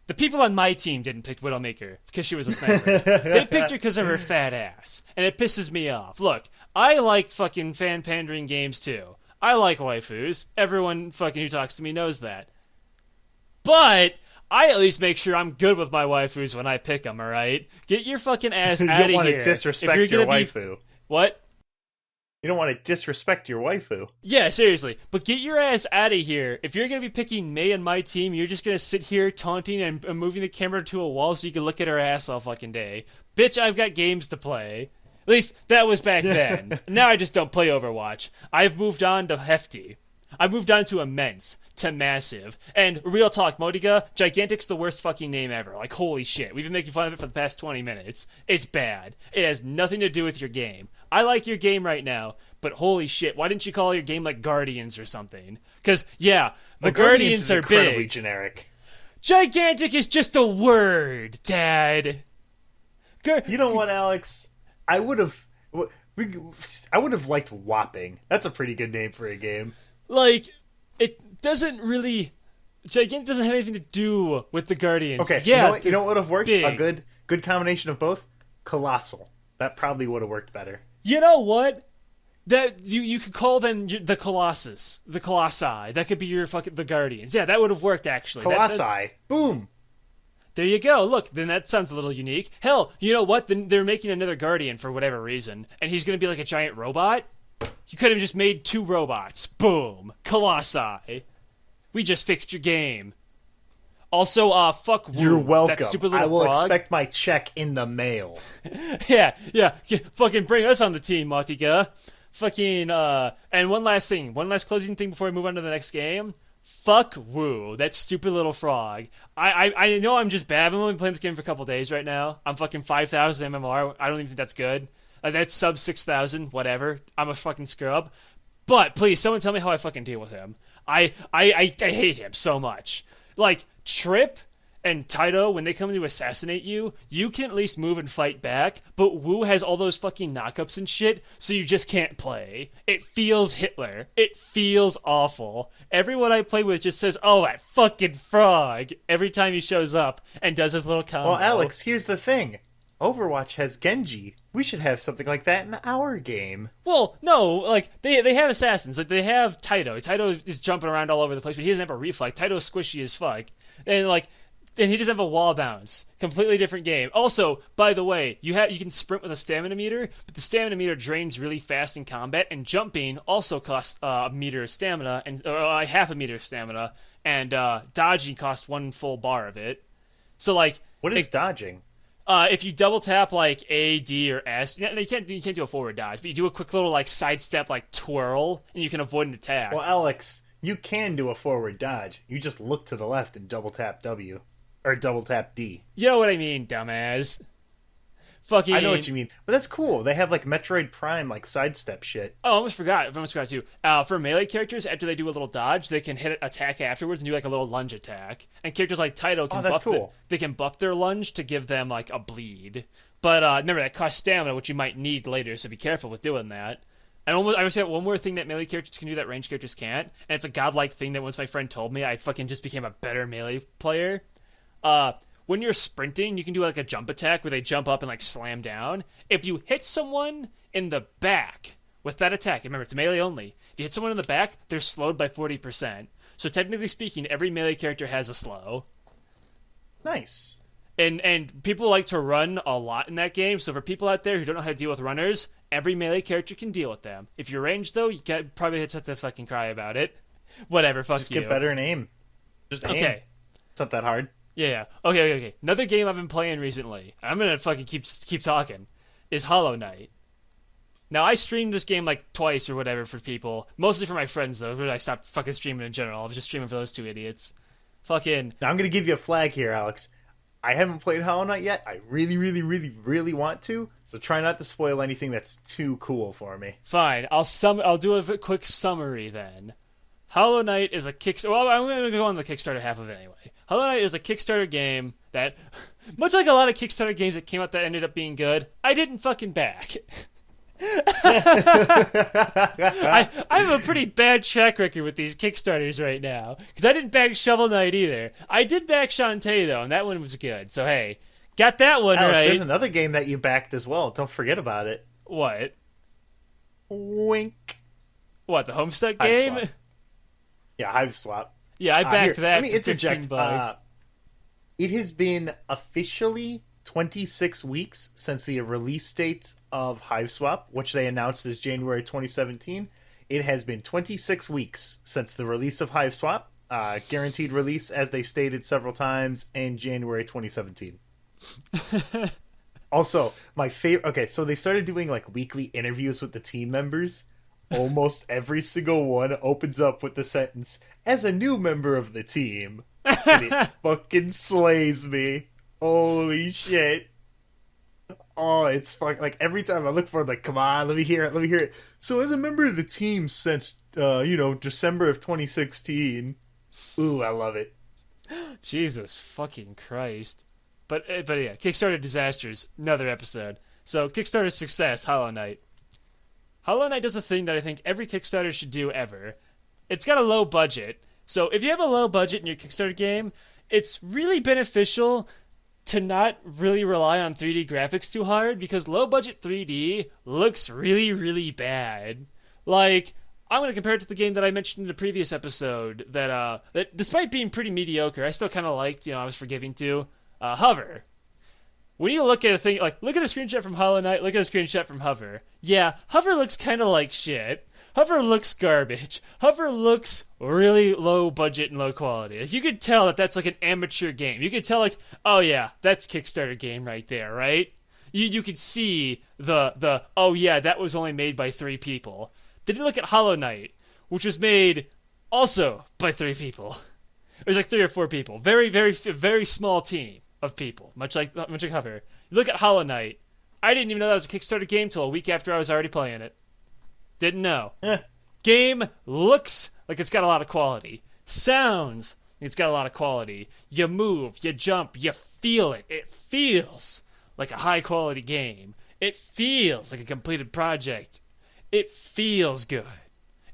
The people on my team didn't pick Widowmaker because she was a sniper. They picked her because of her fat ass, and it pisses me off. Look, I like fucking fan-pandering games too. I like waifus. Everyone fucking who talks to me knows that. But I at least make sure I'm good with my waifus when I pick them, alright? Get your fucking ass out of here. You don't want to disrespect your waifu. What? You don't want to disrespect your waifu. Yeah, seriously. But get your ass out of here. If you're going to be picking Mei and my team, you're just going to sit here taunting and moving the camera to a wall so you can look at her ass all fucking day. Bitch, I've got games to play. At least, that was back then. Now I just don't play Overwatch. I've moved on to Hefty. I've moved on to Immense, to Massive. And real talk, Modiga, Gigantic's the worst fucking name ever. Like, holy shit. We've been making fun of it for the past 20 minutes. It's bad. It has nothing to do with your game. I like your game right now, but holy shit, why didn't you call your game like Guardians or something? Because, yeah, the Guardians are incredibly big. Generic. Gigantic is just a word, Dad. You know what, Alex? I would have liked Whopping. That's a pretty good name for a game. Like, it doesn't really... Gigantic doesn't have anything to do with the Guardians. Okay, yeah, you know what would have worked? Big. A good combination of both? Colossal. That probably would have worked better. You know what? That you could call them the Colossus, the Colossi. That could be your fucking the Guardians. Yeah, that would have worked actually. Colossi. Boom. There you go. Look, then that sounds a little unique. Hell, you know what? Then they're making another Guardian for whatever reason, and he's going to be like a giant robot. You could have just made 2 robots. Boom. Colossi. We just fixed your game. Also, fuck Woo. You're welcome. That stupid little I will frog. expect my check in the mail. yeah. Fucking bring us on the team, Motika. Fucking, and one last closing thing before we move on to the next game. Fuck Woo, that stupid little frog. I know I'm just bad. I've only been playing this game for a couple days right now. I'm fucking 5,000 MMR. I don't even think that's good. That's sub 6,000, whatever. I'm a fucking scrub. But please, someone tell me how I fucking deal with him. I hate him so much. Like, Trip and Taito, when they come to assassinate you, you can at least move and fight back, but Wu has all those fucking knockups and shit, so you just can't play. It feels Hitler. It feels awful. Everyone I play with just says, oh, that fucking frog, every time he shows up and does his little combo. Well, Alex, here's the thing. Overwatch has Genji. We should have something like that in our game. Well, no, like, they have assassins. Like, they have Taito. Taito is jumping around all over the place, but he doesn't have a reflect. Taito's squishy as fuck. And, like, and he doesn't have a wall bounce. Completely different game. Also, by the way, you can sprint with a stamina meter, but the stamina meter drains really fast in combat, and jumping also costs a meter of stamina, or half a meter of stamina, and dodging costs 1 full bar of it. So, like... What is dodging? If you double tap like A, D, or S, you can't do a forward dodge, but you do a quick little like sidestep like twirl, and you can avoid an attack. Well, Alex, you can do a forward dodge. You just look to the left and double tap W. Or double tap D. You know what I mean, dumbass. Fucking... I know what you mean. But that's cool. They have like Metroid Prime, like sidestep shit. Oh, I almost forgot too. For melee characters, after they do a little dodge, they can hit attack afterwards and do like a little lunge attack. And characters like Taito can they can buff their lunge to give them like a bleed. But remember, that costs stamina, which you might need later, so be careful with doing that. And I almost got one more thing that melee characters can do that ranged characters can't, and it's a godlike thing that once my friend told me, I fucking just became a better melee player. When you're sprinting, you can do like a jump attack where they jump up and like slam down. If you hit someone in the back with that attack, remember it's melee only. If you hit someone in the back, they're slowed by 40%. So technically speaking, every melee character has a slow. Nice. And people like to run a lot in that game. So for people out there who don't know how to deal with runners, every melee character can deal with them. If you're ranged though, you probably have to fucking cry about it. Whatever, fuck Just you. Just get better in aim. Just aim. Okay. It's not that hard. Yeah. Okay. Another game I've been playing recently, I'm gonna fucking keep talking, is Hollow Knight. Now, I streamed this game like twice or whatever for people, mostly for my friends though, but I stopped fucking streaming in general. I was just streaming for those two idiots. Fucking... Now, I'm gonna give you a flag here, Alex. I haven't played Hollow Knight yet. I really, really, really, really want to. So try not to spoil anything that's too cool for me. Fine. I'll do a quick summary then. Hollow Knight is a Kickstarter. Well, I'm going to go on the Kickstarter half of it anyway. Hollow Knight is a Kickstarter game that, much like a lot of Kickstarter games that came out that ended up being good, I didn't fucking back. I have a pretty bad track record with these Kickstarters right now, because I didn't back Shovel Knight either. I did back Shantae, though, and that one was good. So, hey, got that one Alex, right. There's another game that you backed as well. Don't forget about it. What? Wink. What, the Homestuck game? Hive Swap. Yeah, Hive Swap. Yeah, I backed that. Let me interject. It has been officially 26 weeks since the release date of Hive Swap, which they announced as January 2017. It has been 26 weeks since the release of Hive Swap. Guaranteed release, as they stated several times, in January 2017. Also, my favorite... Okay, so they started doing like weekly interviews with the team members. Almost every single one opens up with the sentence, "As a new member of the team." And it fucking slays me. Holy shit. Oh, it's fucking... Like, every time I look for it, like, come on, let me hear it. So, as a member of the team since, December of 2016. Ooh, I love it. Jesus fucking Christ. But yeah, Kickstarter disasters, another episode. So, Kickstarter success, Hollow Knight. Hollow Knight does a thing that I think every Kickstarter should do ever. It's got a low budget. So if you have a low budget in your Kickstarter game, it's really beneficial to not really rely on 3D graphics too hard, because low budget 3D looks really, really bad. Like, I'm going to compare it to the game that I mentioned in the previous episode that despite being pretty mediocre, I still kind of liked, I was forgiving to. Hover. When you look at a thing, like, look at a screenshot from Hollow Knight, look at a screenshot from Hover. Yeah, Hover looks kind of like shit. Hover looks garbage. Hover looks really low budget and low quality. Like, you could tell that that's like an amateur game. You could tell, like, oh yeah, that's Kickstarter game right there, right? You could see the oh yeah, that was only made by 3 people. Then you look at Hollow Knight, which was made also by 3 people. It was like 3 or 4 people. Very, very, very small team of people, much like Hover. You look at Hollow Knight. I didn't even know that was a Kickstarter game till a week after I was already playing it. Didn't know. Game looks like it's got a lot of quality. Sounds like it's got a lot of quality. You move, you jump, you feel it. It feels like a high quality game. It feels like a completed project. It feels good.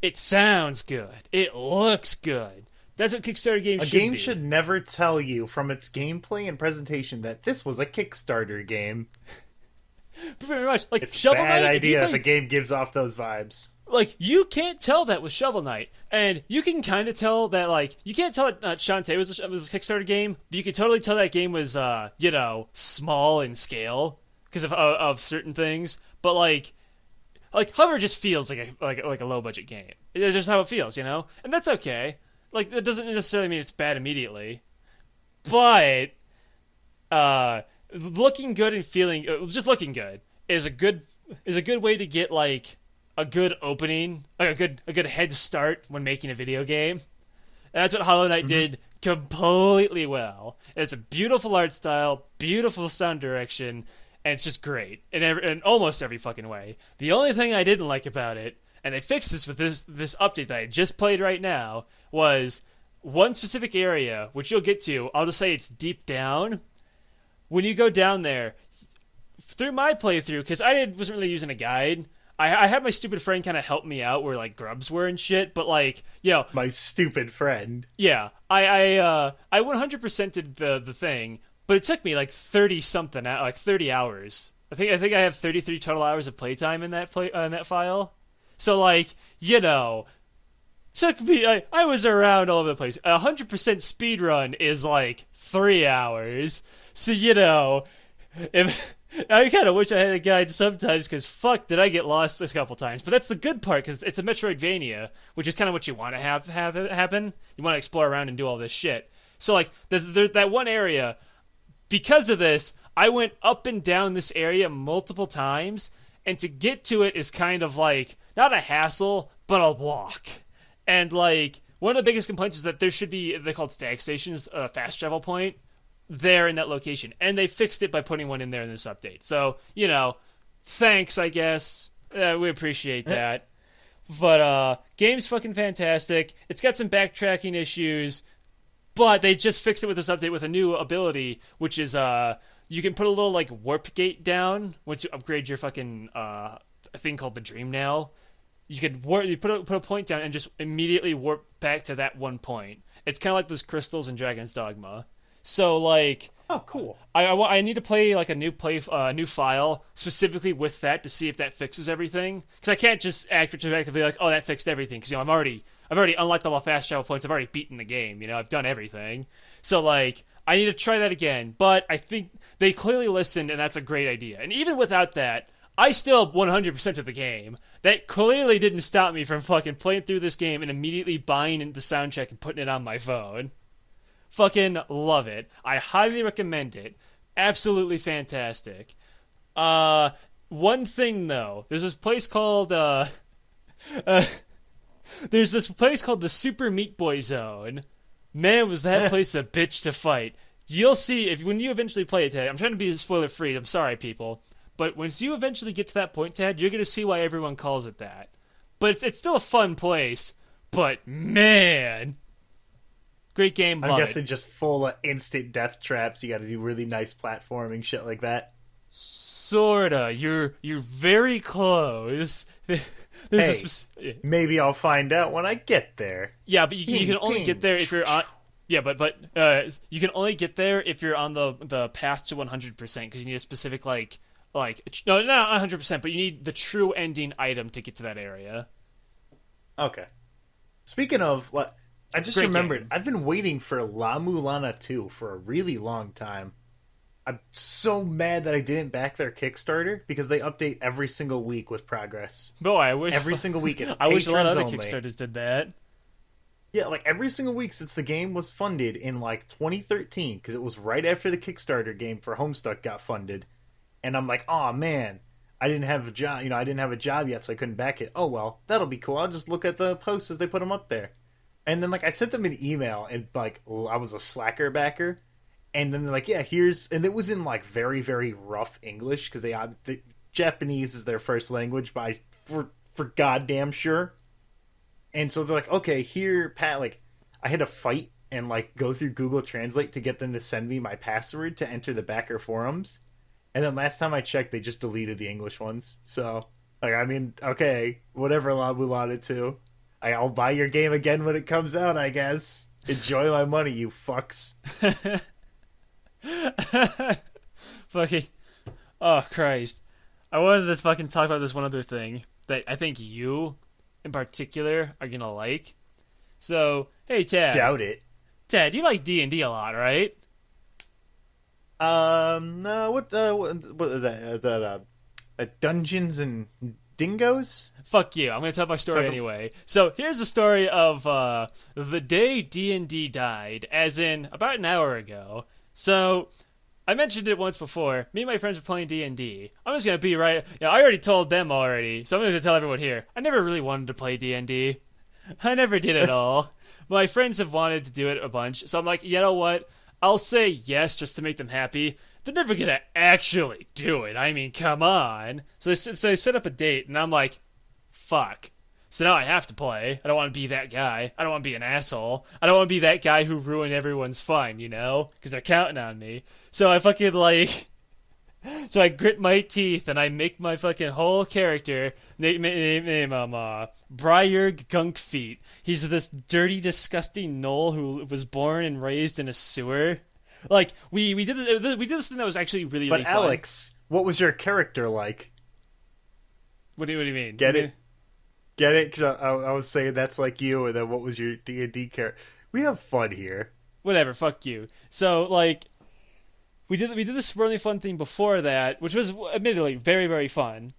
It sounds good. It looks good. That's what Kickstarter games should be. A game should never tell you from its gameplay and presentation that this was a Kickstarter game. Very much. Like, it's Shovel a bad Knight, idea if a game gives off those vibes. Like, you can't tell that with Shovel Knight. And you can kind of tell that, like, you can't tell that Shantae was a Kickstarter game, but you can totally tell that game was, small in scale because of certain things. But, like Hover just feels like a low-budget game. It's just how it feels, And that's okay. Like, that doesn't necessarily mean it's bad immediately. But, looking good and feeling... just looking good is a good way to get, like, a good opening, like a good head start when making a video game. And that's what Hollow Knight did completely well. And it's a beautiful art style, beautiful sound direction, and it's just great in almost every fucking way. The only thing I didn't like about it, and they fixed this with this update that I just played right now, was one specific area, which you'll get to. I'll just say it's deep down. When you go down there, through my playthrough, because I wasn't really using a guide, I had my stupid friend kind of help me out where, like, grubs were and shit, but, like, My stupid friend. Yeah, I 100% did the thing, but it took me, like, 30-something, like, 30 hours. I think I have 33 total hours of playtime in that file. So, like, took me... I was around all over the place. 100% speedrun is, like, 3 hours. So, if... I kind of wish I had a guide sometimes, because fuck, did I get lost a couple times. But that's the good part, because it's a Metroidvania, which is kind of what you want to have happen. You want to explore around and do all this shit. So, like, there's that one area. Because of this, I went up and down this area multiple times, and to get to it is kind of like, not a hassle, but a walk. And, like, one of the biggest complaints is that there should be, they're called stag stations, a fast travel point, there in that location. And they fixed it by putting one in there in this update. So, thanks, I guess. We appreciate that. But game's fucking fantastic. It's got some backtracking issues, but they just fixed it with this update with a new ability, which is you can put a little like warp gate down once you upgrade your fucking a thing called the Dream Nail. You can put a point down and just immediately warp back to that one point. It's kind of like those crystals in Dragon's Dogma. So like, oh cool. I need to play like a new file specifically with that to see if that fixes everything, because I can't just act retroactively like, oh, that fixed everything, because I've already unlocked all the fast travel points. I've already beaten the game. I've done everything. So like, I need to try that again. But I think they clearly listened, and that's a great idea. And even without that, I still 100% of the game. That clearly didn't stop me from fucking playing through this game and immediately buying the soundtrack and putting it on my phone. Fucking love it. I highly recommend it. Absolutely fantastic. One thing though, there's this place called the Super Meat Boy Zone. Man, was that place a bitch to fight. You'll see when you eventually play it, Tad. I'm trying to be spoiler free. I'm sorry, people. But once you eventually get to that point, Tad, you're going to see why everyone calls it that. But it's still a fun place. But, man, great game. I'm guessing just full of instant death traps. You got to do really nice platforming, shit like that. Sorta. You're very close. Maybe I'll find out when I get there. Yeah, but you can only get there if you're on... Yeah, but you can only get there if you're on the path to 100%, because you need a specific, no, not 100%, but you need the true ending item to get to that area. Okay. Speaking of, I just remembered, game. I've been waiting for La Mulana 2 for a really long time. I'm so mad that I didn't back their Kickstarter, because they update every single week with progress. Boy, I wish... Every single week, it's I wish a lot of other only. Kickstarters did that. Yeah, every single week since the game was funded in 2013, because it was right after the Kickstarter game for Homestuck got funded. And I'm like, oh man, I didn't have a job. I didn't have a job yet, so I couldn't back it. Oh well, that'll be cool. I'll just look at the posts as they put them up there. And then I sent them an email, and I was a Slacker backer. And then they're like, yeah, here's, and it was in very, very rough English, because the Japanese is their first language, but for goddamn sure. And so they're like, okay, here, Pat, I had to fight and go through Google Translate to get them to send me my password to enter the backer forums. And then last time I checked, they just deleted the English ones. So, okay, whatever, La Mulana 2. I'll buy your game again when it comes out, I guess. Enjoy my money, you fucks. Fucking, oh Christ. I wanted to fucking talk about this one other thing that I think you, in particular, are gonna like. So, hey Tad. Doubt it. Tad, you like D&D a lot, right? No, what is that? Dungeons and Dingoes? Fuck you. I'm going to tell my story anyway. So, here's the story of the day D&D died, as in about an hour ago. So, I mentioned it once before. Me and my friends were playing D&D. I'm just going to be right... I already told them already, so I'm going to tell everyone here. I never really wanted to play D&D. I never did at all. My friends have wanted to do it a bunch, so I'm like, you know what? I'll say yes just to make them happy. They're never going to actually do it. I mean, come on. So they set up a date, and I'm like, fuck. So now I have to play. I don't want to be that guy. I don't want to be an asshole. I don't want to be that guy who ruined everyone's fun, Because they're counting on me. So I fucking, So I grit my teeth, and I make my fucking whole character name Briar Gunkfeet. He's this dirty, disgusting gnoll who was born and raised in a sewer. We did this thing that was actually really, really fun. But Alex, what was your character like? What do you mean? Get it? Because I was saying that's like you, and then what was your D&D character? We have fun here. Whatever, fuck you. So, we did this really fun thing before that, which was admittedly very, very fun,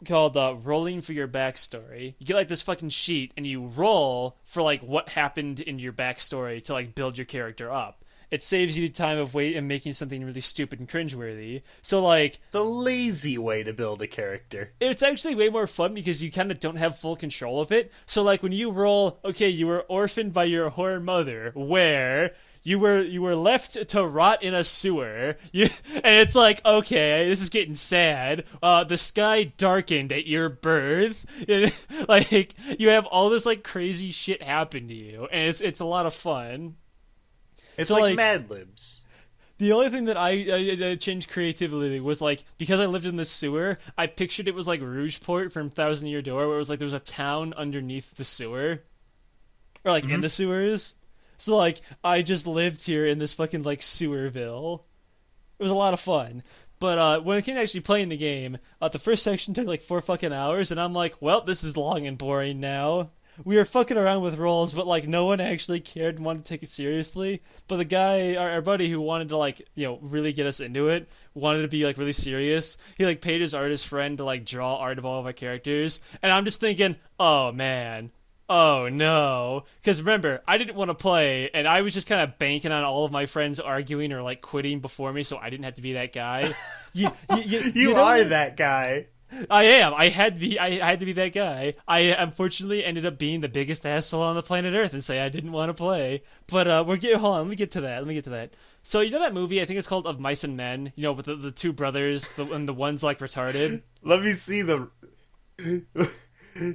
called rolling for your backstory. You get this fucking sheet, and you roll for what happened in your backstory to build your character up. It saves you time of wait and making something really stupid and cringeworthy. So the lazy way to build a character. It's actually way more fun because you kind of don't have full control of it. So when you roll, okay, you were orphaned by your whore mother, where you were left to rot in a sewer. And it's like, okay, this is getting sad. The sky darkened at your birth. And, like, you have all this like crazy shit happen to you, and it's a lot of fun. It's so, like Mad Libs. The only thing that I changed creatively was, like, because I lived in the sewer, I pictured it was like Rougeport from Thousand Year Door, where it was like there was a town underneath the sewer. Or, like, in the sewers. So, like, I just lived here in this fucking, like, Sewerville. It was a lot of fun. But when it came to actually playing the game, the first section took, like, 4 fucking hours, and I'm like, well, this is long and boring now. We were fucking around with roles, but, like, no one actually cared and wanted to take it seriously. But the guy, our buddy who wanted to, like, you know, really get us into it, wanted to be, like, really serious. He, like, paid his artist friend to, like, draw art of all of our characters. And I'm just thinking, oh, man. Oh, no. Because remember, I didn't want to play, and I was just kind of banking on all of my friends arguing or, like, quitting before me, so I didn't have to be that guy. You are that guy. I am. I had to be that guy. I unfortunately ended up being the biggest asshole on the planet Earth and say I didn't want to play. But hold on, let me get to that. So you know that movie, I think it's called Of Mice and Men, you know, with the two brothers, and the one's like retarded? Let me see the...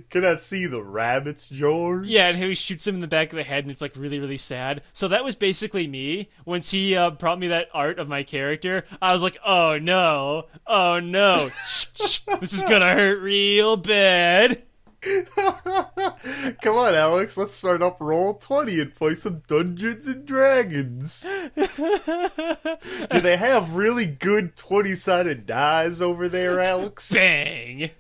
Can I see the rabbits, George? Yeah, and he shoots him in the back of the head, and it's like really, really sad. So that was basically me. Once he brought me that art of my character, I was like, oh no, this is gonna hurt real bad. Come on, Alex, let's start up Roll20 and play some Dungeons and Dragons. Do they have really good 20-sided dice over there, Alex? Bang!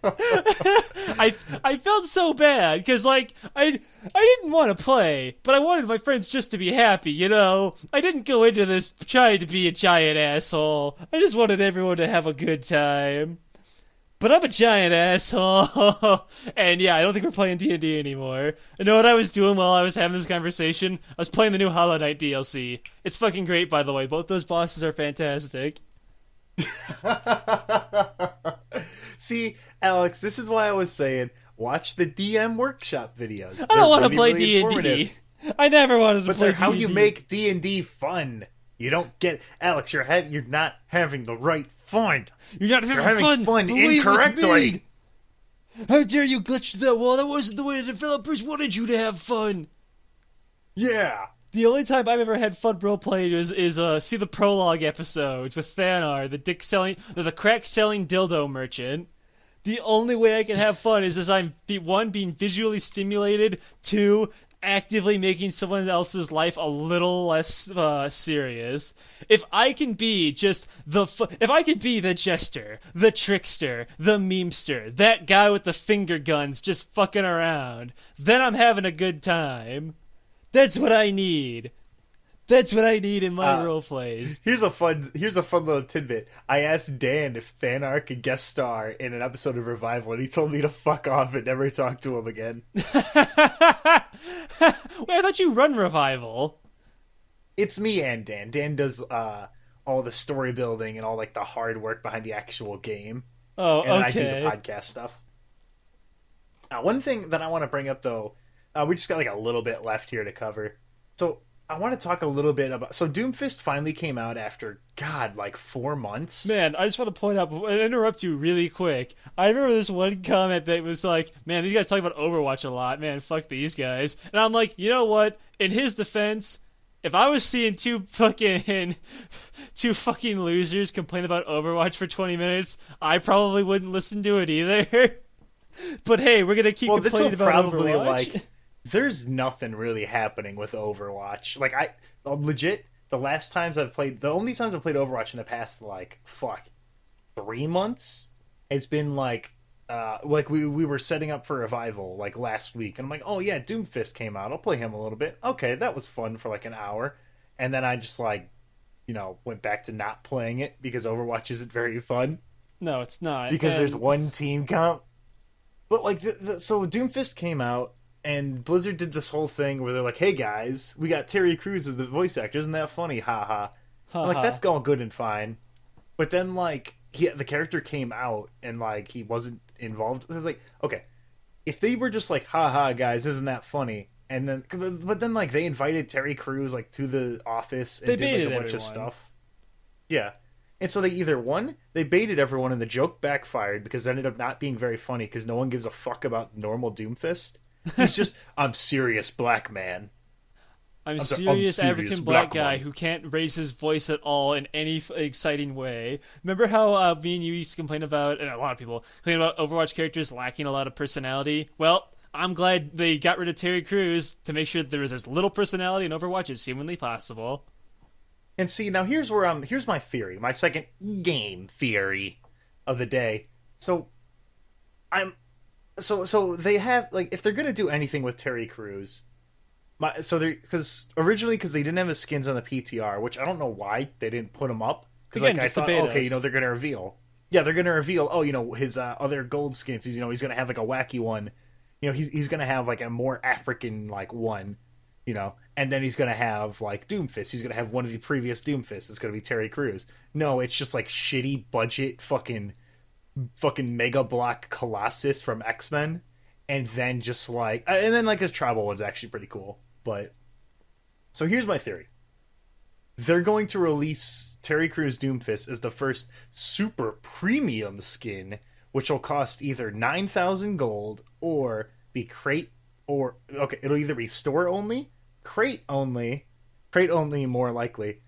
I felt so bad because, like, I didn't want to play, but I wanted my friends just to be happy, you know? I didn't go into this trying to be a giant asshole. I just wanted everyone to have a good time. But I'm a giant asshole. And yeah, I don't think we're playing D&D anymore. I know what I was doing while I was having this conversation? I was playing the new Hollow Knight DLC. It's fucking great, by the way. Both those bosses are fantastic. See, Alex, this is why I was saying, watch the DM workshop videos. I don't want to play D&D. I never wanted to play D&D. How you make D&D fun. You don't get... Alex, you're not having the right fun. You're having fun incorrectly. How dare you glitch through that wall? That wasn't the way the developers wanted you to have fun. Yeah. The only time I've ever had fun role-playing is see the prologue episodes with Thanar, the crack-selling dildo merchant. The only way I can have fun is as I'm, one, being visually stimulated, two, actively making someone else's life a little less serious. If I can be the jester, the trickster, the memester, that guy with the finger guns just fucking around, then I'm having a good time. That's what I need. That's what I need in my role plays. Here's a fun little tidbit. I asked Dan if Thanar could guest star in an episode of Revival, and he told me to fuck off and never talk to him again. Wait, I thought you run Revival. It's me and Dan. Dan does all the story building and all like the hard work behind the actual game. Oh, okay. And I do the podcast stuff. One thing that I want to bring up though, we just got like a little bit left here to cover. So I want to talk a little bit about... So Doomfist finally came out after, God, like 4 months? Man, I just want to point out, and interrupt you really quick. I remember this one comment that was like, man, these guys talk about Overwatch a lot. Man, fuck these guys. And I'm like, you know what? In his defense, if I was seeing two fucking losers complain about Overwatch for 20 minutes, I probably wouldn't listen to it either. But hey, we're going to keep complaining about Overwatch. There's nothing really happening with Overwatch. Like, legit, the only times I've played Overwatch in the past, 3 months, it's been we were setting up for Revival, like, last week, and I'm like, oh yeah, Doomfist came out, I'll play him a little bit. Okay, that was fun for, like, an hour. And then I just, went back to not playing it, because Overwatch isn't very fun. No, it's not. Because there's one team comp. But, so Doomfist came out, and Blizzard did this whole thing where they're like, hey guys, we got Terry Crews as the voice actor. Isn't that funny? Ha ha. Like, that's all good and fine. But then, the character came out and, he wasn't involved. It was like, okay, if they were just like, ha ha, guys, isn't that funny? And then, but then like they invited Terry Crews like to the office and They did baited like a bunch everyone. of stuff. Yeah. And so they either one, they baited everyone and the joke backfired because it ended up not being very funny because no one gives a fuck about normal Doomfist. He's just, I'm serious black man. I'm serious serious African black guy man. who can't raise his voice at all in any exciting way. Remember how me and you used to complain about, and a lot of people complain about Overwatch characters lacking a lot of personality? Well, I'm glad they got rid of Terry Crews to make sure that there was as little personality in Overwatch as humanly possible. And see, now here's my theory, my second game theory of the day. So so they have like if they're gonna do anything with Terry Crews, because originally because they didn't have his skins on the PTR, which I don't know why they didn't put them up. Because like I thought, okay, they're gonna reveal, yeah, they're gonna reveal, his other gold skins. He's gonna have like a wacky one, he's gonna have like a more African like one, and then he's gonna have like Doomfist. He's gonna have one of the previous Doomfists. It's gonna be Terry Crews. No, it's just like shitty budget fucking Mega Block Colossus from X-Men, and then just like his tribal one's actually pretty cool. But so here's my theory: they're going to release Terry Crews Doomfist as the first super premium skin, which will cost either 9,000 gold or be crate, or okay, it'll either be store only, crate only more likely,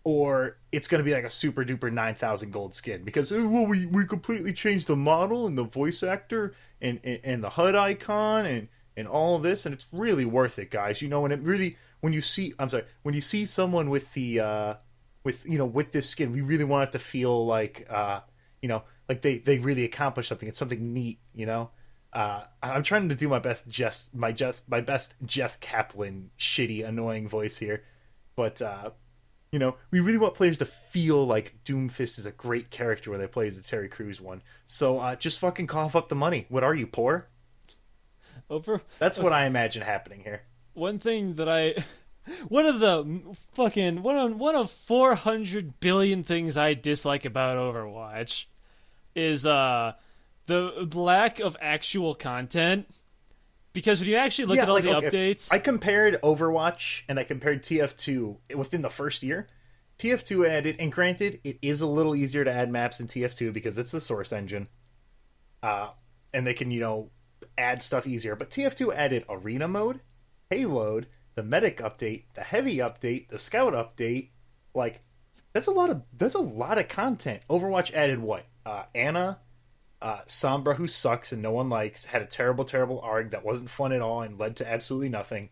or it's going to be like a super duper 9,000 gold skin because we completely changed the model and the voice actor and the HUD icon and all of this, and it's really worth it, guys. And it really, when you see someone with the with this skin, we really want it to feel like like they really accomplished something. It's something neat. I'm trying to do my best Jeff Kaplan shitty annoying voice here, but we really want players to feel like Doomfist is a great character when they play as the Terry Crews one. So just fucking cough up the money. What are you, poor? That's what I imagine happening here. One thing that one of 400 billion things I dislike about Overwatch is the lack of actual content. Because when you actually look at all the updates... I compared Overwatch and I compared TF2 within the first year. TF2 added, and granted, it is a little easier to add maps in TF2 because it's the source engine. And they can, add stuff easier. But TF2 added Arena Mode, Payload, the Medic update, the Heavy update, the Scout update. Like, that's a lot of content. Overwatch added what? Ana... Sombra, who sucks and no one likes, had a terrible arc that wasn't fun at all and led to absolutely nothing.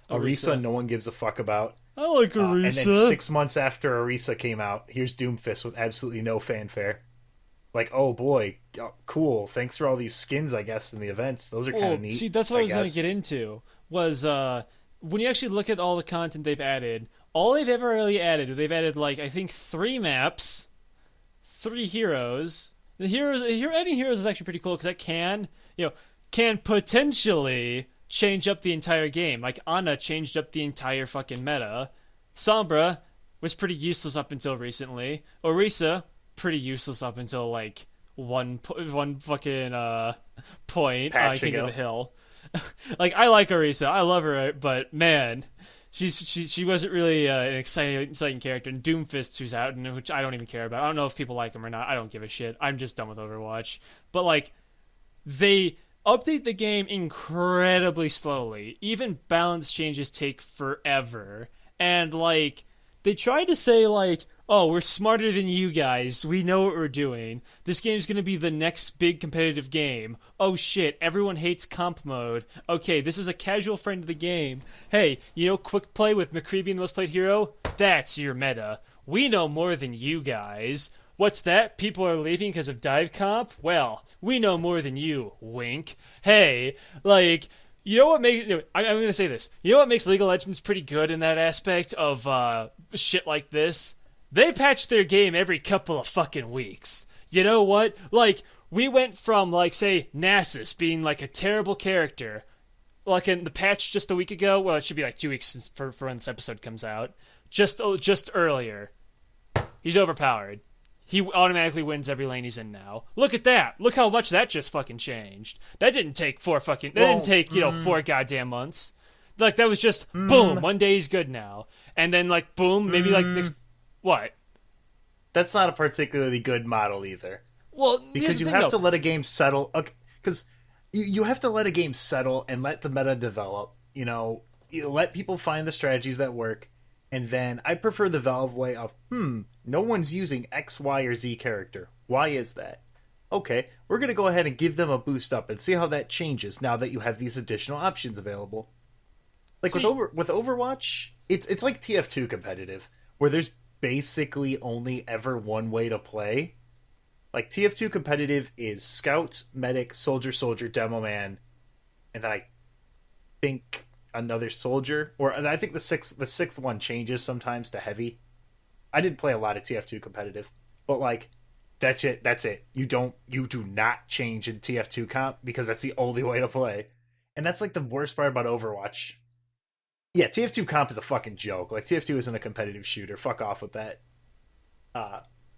Orisa, no one gives a fuck about. I like Orisa. And then 6 months after Orisa came out, here's Doomfist with absolutely no fanfare. Like, oh boy, cool. Thanks for all these skins, I guess, in the events. Those are kind of neat. See, that's what I was going to get into. Was when you actually look at all the content they've added, all they've ever really added, they've added like I think 3 maps, 3 heroes. Adding heroes is actually pretty cool because that can potentially change up the entire game. Like Ana changed up the entire fucking meta. Sombra was pretty useless up until recently. Orisa pretty useless up until like one fucking point. King of the Hill. Like I like Orisa, I love her, but man. She wasn't really an exciting character. And Doomfist, who's out, and which I don't even care about. I don't know if people like him or not. I don't give a shit. I'm just done with Overwatch. But like, they update the game incredibly slowly. Even balance changes take forever. And like, they tried to say like, oh, we're smarter than you guys. We know what we're doing. This game's going to be the next big competitive game. Oh shit, everyone hates comp mode. Okay, this is a casual friend of the game. Hey, quick play with McCree being the most played hero? That's your meta. We know more than you guys. What's that? People are leaving because of dive comp? Well, we know more than you, wink. Hey, like... I'm going to say this. You know what makes League of Legends pretty good in that aspect of shit like this? They patch their game every couple of fucking weeks. You know what? Like, we went from, like, say, Nasus being, like, a terrible character. Like, in the patch just a week ago. Well, it should be, like, 2 weeks for when this episode comes out. Just earlier. He's overpowered. He automatically wins every lane he's in now. Look at that. Look how much that just fucking changed. That didn't take 4 goddamn months. Like, that was just, boom, one day he's good now. And then, like, boom, maybe, like, next... What? That's not a particularly good model either. Well, because you have to let a game settle. Because you have to let a game settle and let the meta develop. You let people find the strategies that work. And then I prefer the Valve way of, no one's using X, Y, or Z character. Why is that? Okay, we're going to go ahead and give them a boost up and see how that changes now that you have these additional options available. Like with Overwatch, it's like TF2 competitive, where there's basically only ever one way to play. Like TF2 competitive is Scout, Medic, Soldier, Demo Man, and then I think another soldier, or I think the sixth one changes sometimes to heavy. I didn't play a lot of TF2 competitive, but like that's it. You do not change in TF2 comp because that's the only way to play. And that's like the worst part about Overwatch. Yeah, TF2 comp is a fucking joke. Like TF2 isn't a competitive shooter. Fuck off with that.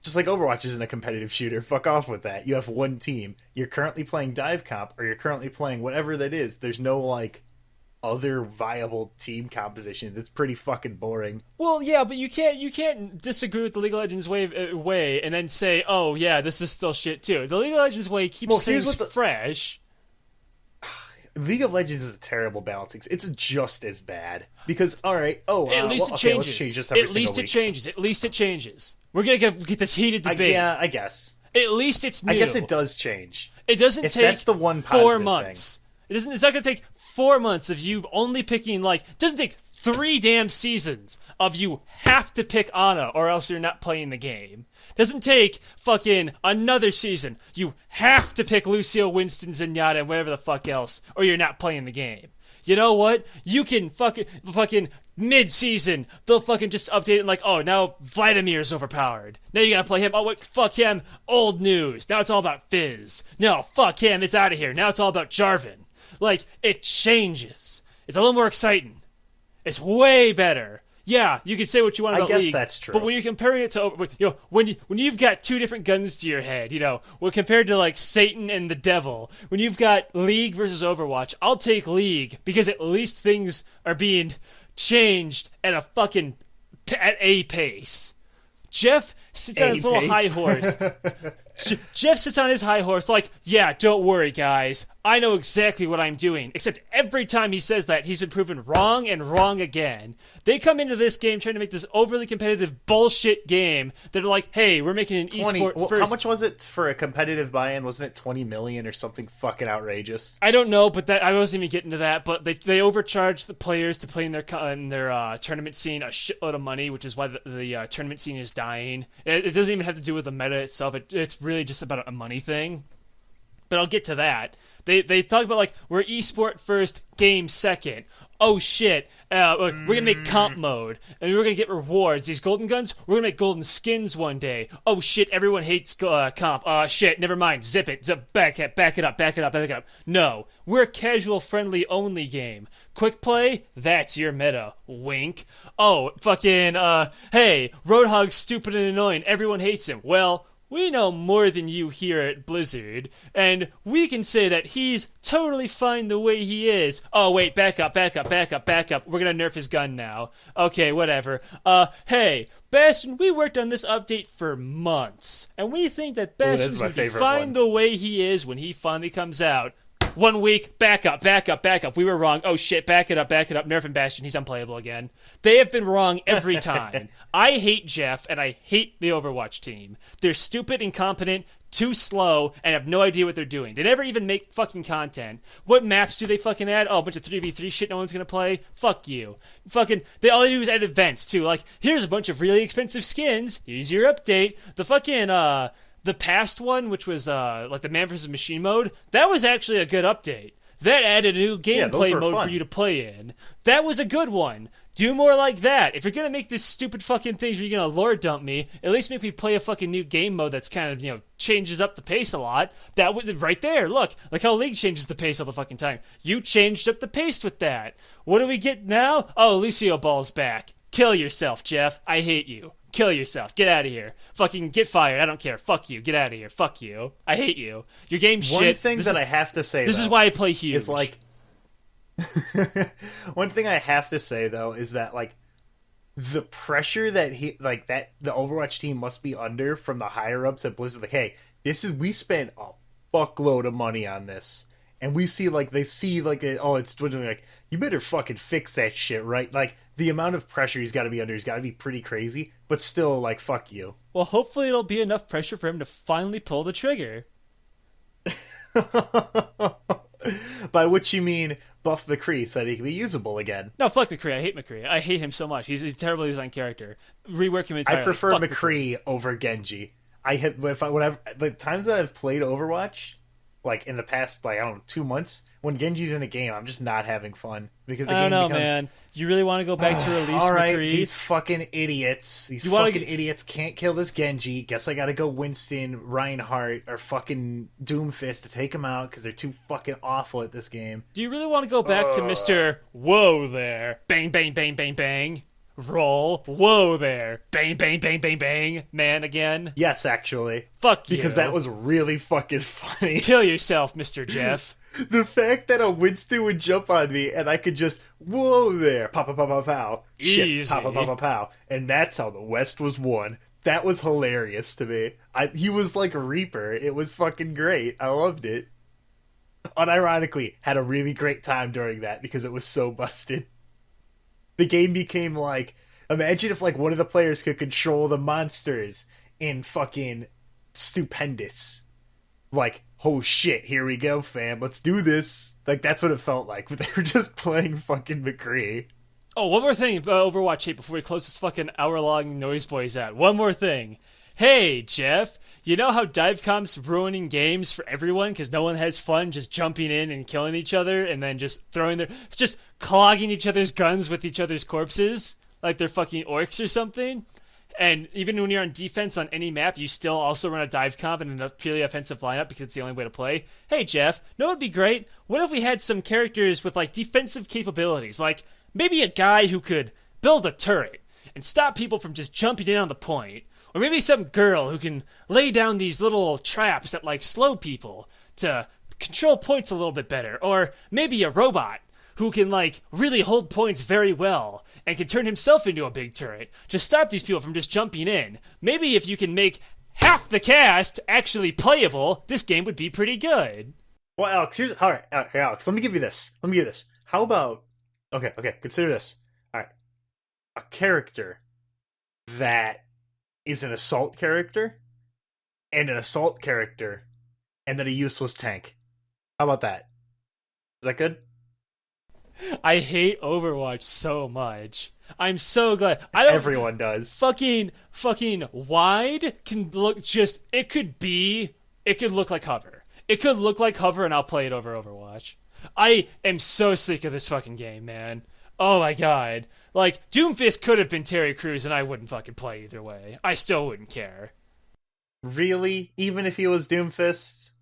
Just like Overwatch isn't a competitive shooter. Fuck off with that. You have one team. You're currently playing dive comp, or you're currently playing whatever that is. There's no like other viable team compositions. It's pretty fucking boring. Well, yeah, but you can't disagree with the League of Legends way and then say, oh yeah, this is still shit too. The League of Legends way keeps things fresh. League of Legends is a terrible balancing. It's just as bad because at least it changes. Let's change this At least it changes. We're gonna get this heated debate. Yeah, I guess. At least it's new. I guess it does change. It doesn't take that's the one 4 months. Thing. It's not going to take 4 months of you only picking, it doesn't take 3 damn seasons of you have to pick Ana or else you're not playing the game. It doesn't take fucking another season. You have to pick Lucio, Winston, Zenyatta, and whatever the fuck else or you're not playing the game. You know what? You can fucking mid-season, they'll fucking just update it like, oh, now Vladimir's overpowered. Now you gotta play him. Oh, wait, fuck him. Old news. Now it's all about Fizz. No, fuck him. It's out of here. Now it's all about Jarvan. Like, it changes. It's a little more exciting. It's way better. Yeah, you can say what you want about League. I guess that's true. But when you're comparing it to, when you've got 2 different guns to your head, when compared to like Satan and the devil, when you've got League versus Overwatch, I'll take League because at least things are being changed at a pace. Jeff sits on his little high horse. Jeff sits on his high horse like, yeah, don't worry, guys. I know exactly what I'm doing. Except every time he says that, he's been proven wrong and wrong again. They come into this game trying to make this overly competitive bullshit game that are like, hey, we're making an esport first. How much was it for a competitive buy-in? Wasn't it 20 million or something fucking outrageous? I don't know, but I wasn't even getting to that. But they overcharge the players to play in their tournament scene a shitload of money, which is why the tournament scene is dying. It doesn't even have to do with the meta itself. It's really just about a money thing. But I'll get to that. They talk about, like, we're esport first, game second. Oh, shit. We're going to make comp mode, and we're going to get rewards. These golden guns, we're going to make golden skins one day. Oh, shit, everyone hates comp. Shit, never mind. Zip it. Back it up. No, we're a casual, friendly only game. Quick play, that's your meta. Wink. Oh, fucking, hey, Roadhog's stupid and annoying. Everyone hates him. Well, we know more than you here at Blizzard, and we can say that he's totally fine the way he is. Oh, wait, back up. We're gonna nerf his gun now. Okay, whatever. Hey, Bastion, we worked on this update for months, and we think that Bastion's gonna be fine the way he is when he finally comes out. 1 week, back up. We were wrong. Oh shit, back it up. Nerf and Bastion, he's unplayable again. They have been wrong every time. I hate Jeff, and I hate the Overwatch team. They're stupid, incompetent, too slow, and have no idea what they're doing. They never even make fucking content. What maps do they fucking add? Oh, a bunch of 3v3 shit no one's gonna play? Fuck you. Fucking, all they do is add events, too. Like, here's a bunch of really expensive skins. Here's your update. The fucking, the past one, which was like the Man vs. Machine mode, that was actually a good update. That added a new gameplay mode for you to play in. That was a good one. Do more like that. If you're going to make this stupid fucking things where you're going to lore dump me, at least make me play a fucking new game mode that's kind of, changes up the pace a lot. That would, right there, look how League changes the pace all the fucking time. You changed up the pace with that. What do we get now? Oh, Lucio Ball's back. Kill yourself, Jeff. I hate you. Kill yourself. Get out of here. Fucking get fired. I don't care. Fuck you. Get out of here. Fuck you. I hate you. Your game's shit. One thing that I have to say, this is why I play huge. It's like one thing I have to say though is that like the pressure that the Overwatch team must be under from the higher ups at Blizzard, like, hey, we spent a fuckload of money on this, and we see like it's dwindling. Like, you better fucking fix that shit, right? Like, the amount of pressure he's got to be under has got to be pretty crazy, but still, like, fuck you. Well, hopefully it'll be enough pressure for him to finally pull the trigger. By which you mean buff McCree so that he can be usable again. No, fuck McCree. I hate McCree. I hate him so much. He's a terribly designed character. Rework him entirely. I prefer McCree over Genji. The times that I've played Overwatch, like in the past, like, I don't know, 2 months, when Genji's in a game, I'm just not having fun because the game becomes. Man. You really want to go back to release all right, McCree? These fucking idiots. Idiots can't kill this Genji. Guess I gotta go Winston, Reinhardt, or fucking Doomfist to take him out because they're too fucking awful at this game. Do you really want to go back to Mr. Whoa there? Bang, bang, bang, bang, bang. Roll. Whoa there. Bang, bang, bang, bang, bang. Man again? Yes, actually. Fuck you. Because that was really fucking funny. Kill yourself, Mr. Jeff. The fact that a Winston would jump on me and I could just, whoa there, pow, pow, pow, pow, pow. Easy. Shift, pow, pow, pow, pow, pow. And that's how the West was won. That was hilarious to me. He was like a Reaper. It was fucking great. I loved it. Unironically, had a really great time during that because it was so busted. The game became like, imagine if like one of the players could control the monsters in fucking Stupendous. Like, oh shit, here we go, fam. Let's do this. Like, that's what it felt like. But they were just playing fucking McCree. Oh, one more thing, Overwatch 8, before we close this fucking hour-long Noyz Boyz out. One more thing. Hey, Jeff, you know how Divecomp's ruining games for everyone because no one has fun just jumping in and killing each other and then just just clogging each other's guns with each other's corpses like they're fucking orcs or something? And even when you're on defense on any map, you still also run a dive comp and a purely offensive lineup because it's the only way to play. Hey, Jeff, know what would be great? What if we had some characters with, like, defensive capabilities? Like, maybe a guy who could build a turret and stop people from just jumping in on the point. Or maybe some girl who can lay down these little traps that, like, slow people to control points a little bit better. Or maybe a robot who can, like, really hold points very well and can turn himself into a big turret to stop these people from just jumping in. Maybe if you can make half the cast actually playable, this game would be pretty good. Well, Alex, Alex, let me give you this. How about, okay, consider this. All right, a character that is an assault character and an assault character and then a useless tank. How about that? Is that good? I hate Overwatch so much. I'm so glad. Everyone does. Fucking wide can look just. It could look like hover. It could look like hover, and I'll play it over Overwatch. I am so sick of this fucking game, man. Oh my god. Like, Doomfist could have been Terry Crews, and I wouldn't fucking play either way. I still wouldn't care. Really? Even if he was Doomfist?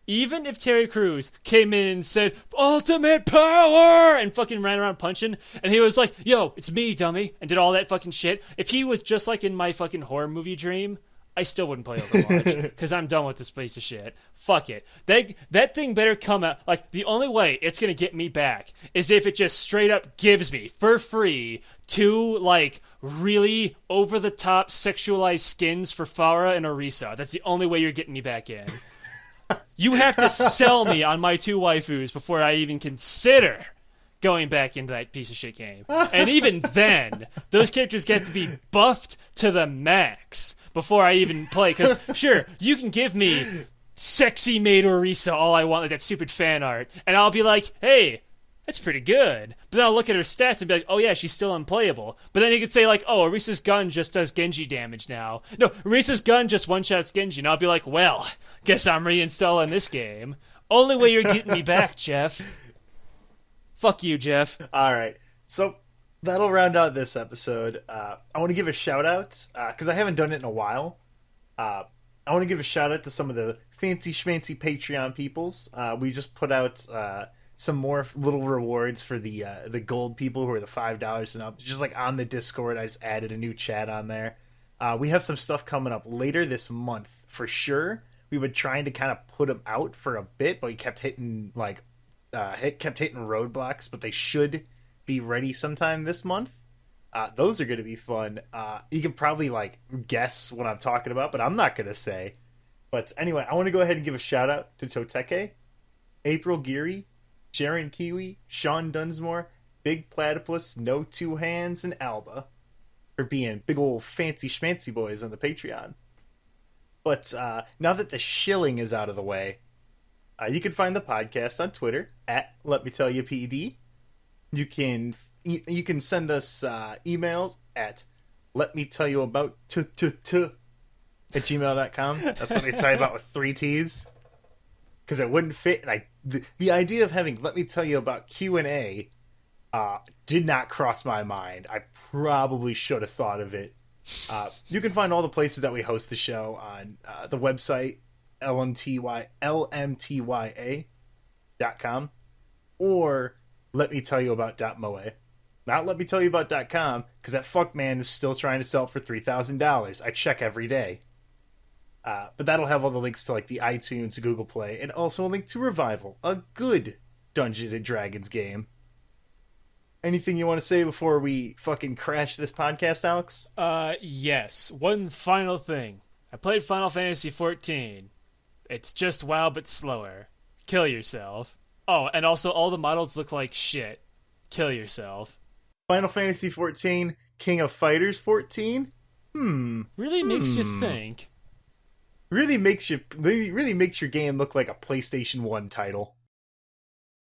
Even if Terry Crews came in and said, ultimate power, and fucking ran around punching, and he was like, yo, it's me, dummy, and did all that fucking shit, if he was just like in my fucking horror movie dream, I still wouldn't play Overwatch, because I'm done with this piece of shit. Fuck it. That thing better come out, like, the only way it's gonna get me back is if it just straight up gives me, for free, 2, like, really over-the-top sexualized skins for Farah and Orisa. That's the only way you're getting me back in. You have to sell me on my 2 waifus before I even consider going back into that piece of shit game. And even then, those characters get to be buffed to the max before I even play. Because, sure, you can give me sexy maid Orisa all I want, like that stupid fan art, and I'll be like, hey, that's pretty good. But then I'll look at her stats and be like, oh yeah, she's still unplayable. But then you could say like, oh, Orisa's gun just does Genji damage now. No, Orisa's gun just one-shots Genji. And I'll be like, well, guess I'm reinstalling this game. Only way you're getting me back, Jeff. Fuck you, Jeff. Alright, so that'll round out this episode. I want to give a shout-out, because I haven't done it in a while. I want to give a shout-out to some of the fancy schmancy Patreon peoples. We just put out some more little rewards for the gold people who are the $5 and up. Just like on the Discord, I just added a new chat on there. We have some stuff coming up later this month for sure. We were trying to kind of put them out for a bit, but we kept hitting roadblocks. But they should be ready sometime this month. Those are going to be fun. You can probably like guess what I'm talking about, but I'm not going to say. But anyway, I want to go ahead and give a shout out to Toteke, April Geary, Sharon Kiwi, Sean Dunsmore, Big Platypus, No Two Hands, and Alba for being big old fancy schmancy boys on the Patreon. But now that the shilling is out of the way, you can find the podcast on Twitter at Let Me Tell You PD. You can send us emails at letmetellyyouabout@gmail.com. That's Let Me Tell You About with 3 T's. Because it wouldn't fit. And the idea of having Let Me Tell You About Q&A did not cross my mind. I probably should have thought of it. You can find all the places that we host the show on the website, lmtya.com, or letmetellyyouabout.moe. Not letmetellyyouabout.com, because that fuck man is still trying to sell it for $3,000. I check every day. But that'll have all the links to like the iTunes, Google Play, and also a link to Revival, a good Dungeons and Dragons game. Anything you want to say before we fucking crash this podcast, Alex? Yes. One final thing. I played Final Fantasy XIV. It's just WoW, but slower. Kill yourself. Oh, and also all the models look like shit. Kill yourself. Final Fantasy XIV, King of Fighters 14? Really makes you think. Really makes your game look like a PlayStation 1 title.